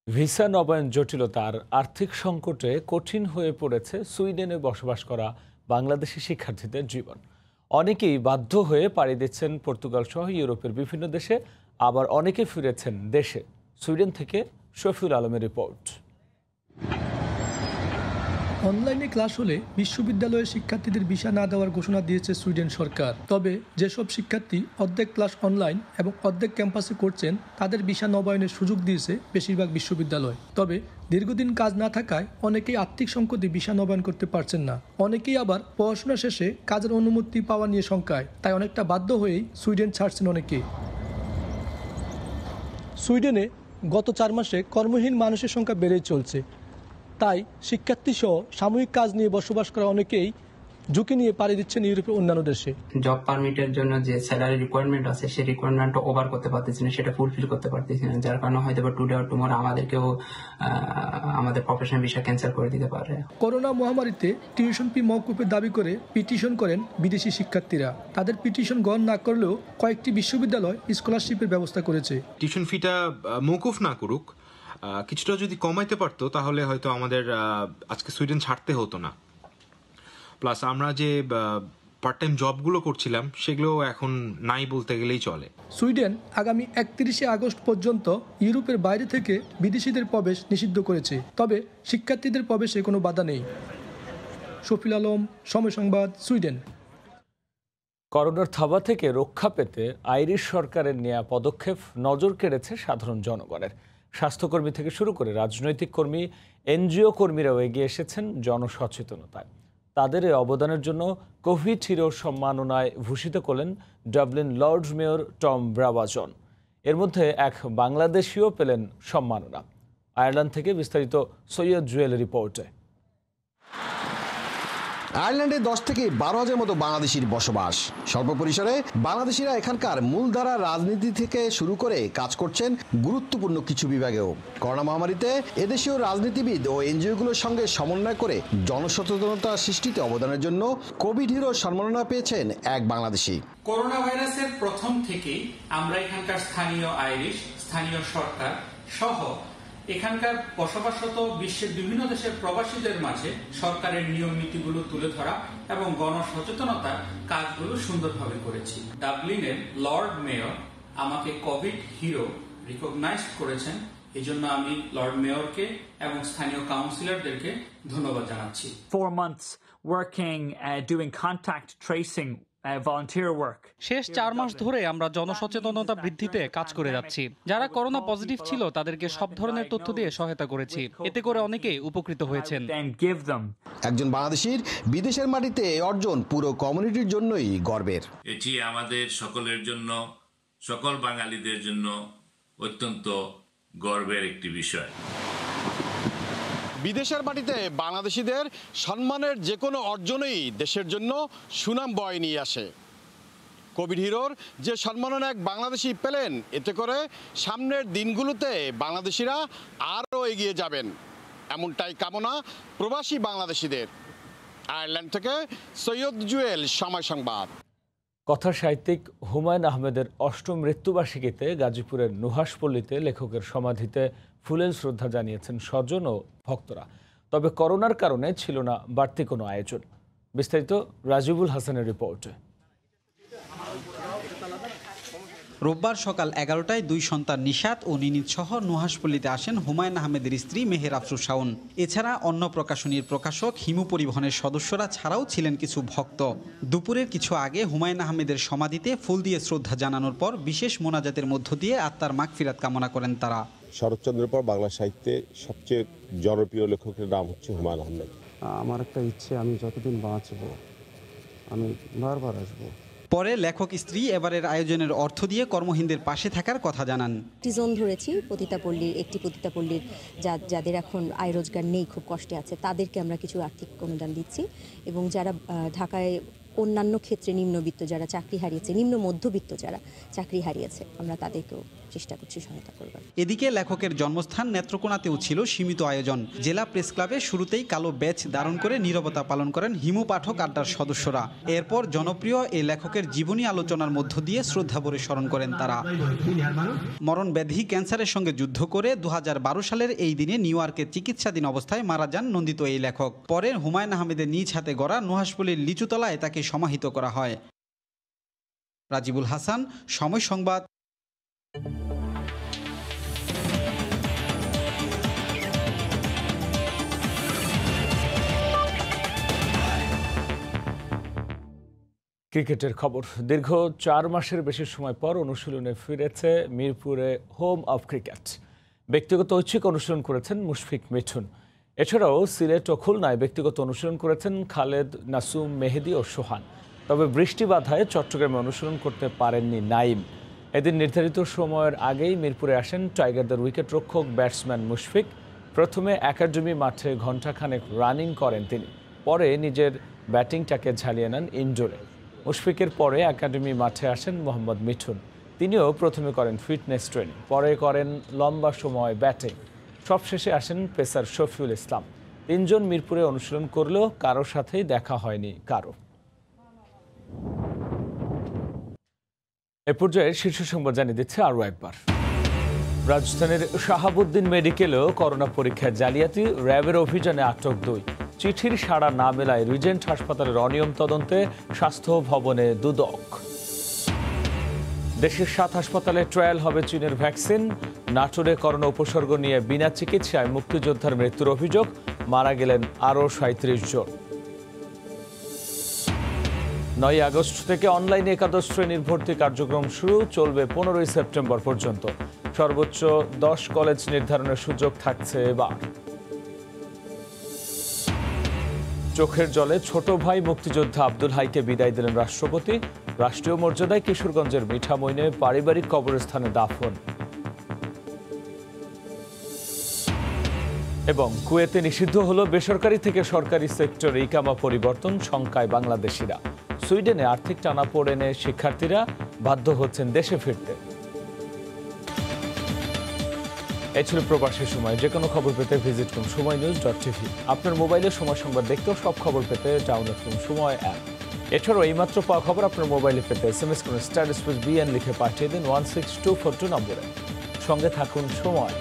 ভিসা নবায়ন জটিলতা আর আর্থিক সংকটে কঠিন হয়ে পড়েছে সুইডেনে বসবাস করা বাংলাদেশি শিক্ষার্থীদের জীবন। অনেকেই বাধ্য হয়ে পাড়ি দিচ্ছেন পর্তুগাল সহ ইউরোপের বিভিন্ন দেশে, আবার অনেকে ফিরেছেন দেশে। সুইডেন থেকে শফিউল আলমের রিপোর্ট। অনলাইনে ক্লাস হলে বিশ্ববিদ্যালয়ের শিক্ষার্থীদের ভিসা না দেওয়ার ঘোষণা দিয়েছে সুইডেন সরকার। তবে যেসব শিক্ষার্থী অর্ধেক ক্লাস অনলাইন এবং অর্ধেক ক্যাম্পাসে করছেন তাদের ভিসা নবায়নের সুযোগ দিয়েছে বেশিরভাগ বিশ্ববিদ্যালয়। তবে দীর্ঘদিন কাজ না থাকায় অনেকেই আর্থিক সংকটে ভিসা নবায়ন করতে পারছেন না। অনেকেই আবার পড়াশোনা শেষে কাজের অনুমতি পাওয়া নিয়ে শঙ্কায়, তাই অনেকটা বাধ্য হয়েই সুইডেন ছাড়ছেন অনেকে। সুইডেনে গত 4 মাসে কর্মহীন মানুষের সংখ্যা বেড়েই চলছে, তাই শিক্ষার্থীসহ সাময়িক কাজ নিয়ে বসবাস করা অনেকেই ঝুঁকি নিয়ে পাড়ি দিচ্ছেন ইউরোপের অন্যান্য দেশে। জব পারমিটের জন্য যে স্যালারি রিকোয়ারমেন্ট আছে সেই রিকোয়ারমেন্টটা ওভার করতে পারতেছি না, সেটা ফুলফিল করতে পারতেছি না, যার কারণে হয়তো টুডে অর টুমরো আমাদেরকেও আমাদের প্রফেশনাল ভিসা ক্যান্সেল করে দিতে পারে। করোনা মহামারীতে টিউশন ফি মওকুফের দাবি করে পিটিশন করেন বিদেশি শিক্ষার্থীরা। তাদের পিটিশন গ্রহণ না করলেও কয়েকটি বিশ্ববিদ্যালয় স্কলারশিপের ব্যবস্থা করেছে। টিউশন ফিটা মওকুফ না করুক, কিছুটা যদি কমাইতে পারতো তাহলে হয়তো আমাদের আজকে সুইডেন ছাড়তে হতো না। প্লাস আমরা যে পার্ট টাইম জবগুলো করছিলাম সেগুলো এখন নাই বলতে গেলেই চলে। সুইডেন আগামী 31শে আগস্ট পর্যন্ত ইউরোপের বাইরে থেকে বিদেশিদের প্রবেশ নিষিদ্ধ করেছে, তবে শিক্ষার্থীদের প্রবেশে কোনো বাধা নেই। শফিউল আলম, সময় সংবাদ, সুইডেন। করোনার থাবা থেকে রক্ষা পেতে আইরিশ সরকারের নেওয়া পদক্ষেপ নজর কেড়েছে সাধারণ জনগণের। স্বাস্থ্যকর্মী থেকে শুরু করে রাজনৈতিক কর্মী, এনজিও কর্মীরাও এগিয়ে এসেছেন জনসচেতনতায়। তাদের এই অবদানের জন্য কোভিড হিরো সম্মাননায় ভূষিত করলেন ডাবলিন লর্ড মেয়র টম ব্রাবাজন। এর মধ্যে এক বাংলাদেশিও পেলেন সম্মাননা। আয়ারল্যান্ড থেকে বিস্তারিত সৈয়দ জুয়েলের রিপোর্টে। আয়ারল্যান্ডে 10 থেকে 12,000 মতো বাংলাদেশির বসবাস। স্বল্প পরিসরে বাংলাদেশিরা এখানকার মূলধারা রাজনীতি থেকে শুরু করে কাজ করছেন গুরুত্বপূর্ণ কিছু বিভাগেও। করোনা মহামারীতে এদেশীয় রাজনীতিবিদ ও এনজিওগুলোর সঙ্গে সমন্বয় করে জনসচেতনতা সৃষ্টিতে অবদানের জন্য কোভিড হিরো সম্মাননা পেয়েছেন এক বাংলাদেশি। করোনা ভাইরাসের প্রথম থেকেই আমরা এখানকার স্থানীয় আইরিশ, স্থানীয় সরকার সহ এখানকার বসবাসরত বিশ্বের বিভিন্ন দেশের প্রবাসীদের মাঝে সরকারের নিয়ম নীতিগুলো তুলে ধরা এবং গণসচেতনতার কাজগুলো সুন্দরভাবে করেছি। ডাবলিনের লর্ড মেয়র আমাকে কোভিড হিরো রিকগনাইজ করেছেন, এই জন্য আমি লর্ড মেয়রকে এবং স্থানীয় কাউন্সিলরদেরকে ধন্যবাদ জানাচ্ছি। 4 months working doing contact tracing volunteer work. শেষ 4 মাস ধরে আমরা জনসচেতনতা বৃদ্ধিতে কাজ করে যাচ্ছি। যারা করোনা পজিটিভ ছিল তাদেরকে সব ধরনের তথ্য দিয়ে সহায়তা করেছি, এতে করে অনেকেই উপকৃত হয়েছেন। একজন বাংলাদেশির বিদেশের মাটিতে এই অর্জন পুরো কমিউনিটির জন্যই গর্বের। এটি আমাদের সকলের জন্য, সকল বাঙালিদের জন্য অত্যন্ত গর্বের একটি বিষয়। বিদেশের মাটিতে বাংলাদেশিদের সম্মানের যে কোনো অর্জনই দেশের জন্য সুনাম বয়ে নিয়ে আসে। কোভিড হিরোর যে সম্মাননা এক বাংলাদেশি পেলেন, এতে করে সামনের দিনগুলোতে বাংলাদেশিরা আরও এগিয়ে যাবেন, এমনটাই কামনা প্রবাসী বাংলাদেশিদের। আয়ারল্যান্ড থেকে সৈয়দ জুয়েল, সময় সংবাদ। কথা সাহিত্যিক হুমায়ুন আহমেদের 8ম মৃত্যুবার্ষিকীতে গাজীপুরের নুহাশপল্লীতে লেখকের সমাধিতে ফুলেল শ্রদ্ধা জানিয়েছেন স্বজন ও ভক্তরা। তবে করোনার কারণে ছিল না বাড়তি কোনো আয়োজন। বিস্তারিত রাজিবুল হাসানের রিপোর্টে। রোববার সকাল 11টায় দুই সন্তান নিশাত ও নিনিত সহ নুহাসপল্লীতে আসেন হুমায়ুন আহমেদের স্ত্রী মেহের আফরুজ শাওন। এছাড়া অন্য প্রকাশনীর প্রকাশক হিমু পরিবহনের সদস্যরা ছাড়াও ছিলেন কিছু ভক্ত। দুপুরের কিছু আগে হুমায়ুন আহমেদের সমাধিতে ফুল দিয়ে শ্রদ্ধা জানানোর পর বিশেষ মোনাজাতের মধ্য দিয়ে আত্মার মাগফিরাত কামনা করেন তারা। শরৎচন্দ্রের পর বাংলা সাহিত্যে সবচেয়ে জনপ্রিয় লেখকের নাম হচ্ছে হুমায়ুন আহমেদ। আমার একটা ইচ্ছে, আমি যতদিন বাঁচব আমি বারবার আসবো। পরে লেখক স্ত্রী এবারের আয়োজনের অর্থ দিয়ে কর্মহীনদের পাশে থাকার কথা জানান। জোন ধরেছি একটি পতিতাপল্লীর যাদের এখন আয় রোজগার নেই, খুব কষ্টে আছে, তাদেরকে আমরা কিছু আর্থিক অনুদান দিচ্ছি এবং যারা ঢাকায় অন্যান্য ক্ষেত্রে নিম্নবিত্ত যারা চাকরি হারিয়েছে, নিম্ন মধ্যবিত্ত যারা চাকরি হারিয়েছে, আমরা তাদেরকেও চেষ্টা করছি সহায়তা করবার। এদিকে লেখকের জন্মস্থান নেত্রকোনাতেও ছিল সীমিত আয়োজন। জেলা প্রেস ক্লাবে শুরুতেই কালো ব্যাচ ধারণ করে নীরবতা পালন করেন হিমু পাঠক আড্ডার সদস্যরা। এরপর জনপ্রিয় এই লেখকের জীবনী আলোচনার মধ্য দিয়ে শ্রদ্ধাভরে স্মরণ করেন তারা। মরণ ব্যাধি ক্যান্সারের সঙ্গে যুদ্ধ করে 2012 সালের এই দিনে নিউ ইয়র্কে চিকিৎসাধীন অবস্থায় মারা যান নন্দিত এই লেখক। পরে হুমায়ুন আহমেদের নিজ হাতে গড়া নুহাসপল্লীর লিচুতলায় তাকে সমাহিত করা হয়। রাজিবুল হাসান, সময় সংবাদ। ক্রিকেটের খবর। দীর্ঘ 4 মাসের বেশি সময় পর অনুশীলনে ফিরেছে মিরপুরে হোম অব ক্রিকেট। ব্যক্তিগত ঐচ্ছিক অনুশীলন করেছেন মুশফিক মিঠুন। এছাড়াও সিলেট ও খুলনায় ব্যক্তিগত অনুশীলন করেছেন খালেদ, নাসুম, মেহেদি ও সোহান। তবে বৃষ্টি বাধায় চট্টগ্রামে অনুশীলন করতে পারেননি নাইম। এদিন নির্ধারিত সময়ের আগেই মিরপুরে আসেন টাইগারদের উইকেট রক্ষক ব্যাটসম্যান মুশফিক। প্রথমে একাডেমি মাঠে ঘণ্টাখানেক রানিং করেন তিনি, পরে নিজের ব্যাটিংটাকে ঝালিয়ে নেন ইনডোরে। মুশফিকের পরে একাডেমি মাঠে আসেন মোহাম্মদ মিঠুন। তিনিও প্রথমে করেন ফিটনেস ট্রেনিং, পরে করেন লম্বা সময় ব্যাটিং। সবশেষে আসেন পেসার শফিউল ইসলাম। 3 জন মিরপুরে অনুশীলন করলেও কারোর সাথেই দেখা হয়নি কারো। এ পর্যায়ে শীর্ষ সংবাদ জানিয়ে দিচ্ছে আরও একবার। রাজধানীর শাহাবুদ্দিন মেডিকেলেও করোনা পরীক্ষার জালিয়াতি, র্যাবের অভিযানে আটক 2। চিঠির সাড়া না মেলায় রিজেন্ট হাসপাতালের অনিয়ম তদন্তে স্বাস্থ্য ভবনে দুদক। দেশের 7 হাসপাতালে ট্রায়াল হবে চীনের ভ্যাকসিন। নাটোরে করোনা উপসর্গ নিয়ে বিনা চিকিৎসায় মুক্তিযোদ্ধার মৃত্যুর অভিযোগ, মারা গেলেন আরও 37 জন। 9 আগস্ট থেকে অনলাইনে একাদশ শ্রেণীর ভর্তি কার্যক্রম শুরু, চলবে 15 সেপ্টেম্বর পর্যন্ত। সর্বোচ্চ 10 কলেজ নির্ধারণের সুযোগ থাকছে এবার। চোখের জলে ছোট ভাই মুক্তিযোদ্ধা আব্দুল হাইকে বিদায় দিলেন রাষ্ট্রপতি। রাষ্ট্রীয় মর্যাদায় কিশোরগঞ্জের মিঠামইনে পারিবারিক কবরস্থানে দাফন। এবং কুয়েতে নিষিদ্ধ হলো বেসরকারি থেকে সরকারি সেক্টরে ইকামা পরিবর্তন, শঙ্কায় বাংলাদেশিরা। সুইডেনে আর্থিক টানাপোড়েনে শিক্ষার্থীরা বাধ্য হচ্ছেন দেশে ফিরতে। এই ছিল প্রবাসের সময়। যে কোনো খবর পেতে ভিজিট করুন সময়নিউজ.tv। আপনার মোবাইলে সময় সংবাদ দেখতেও সব খবর পেতে ডাউনলোড করুন সময় অ্যাপ। এছাড়াও এইমাত্র পাওয়া খবর আপনার মোবাইলে পেতে SMS করুন *BN লিখে পাঠিয়ে দিন 16242 নম্বরে। সঙ্গে থাকুন সময়।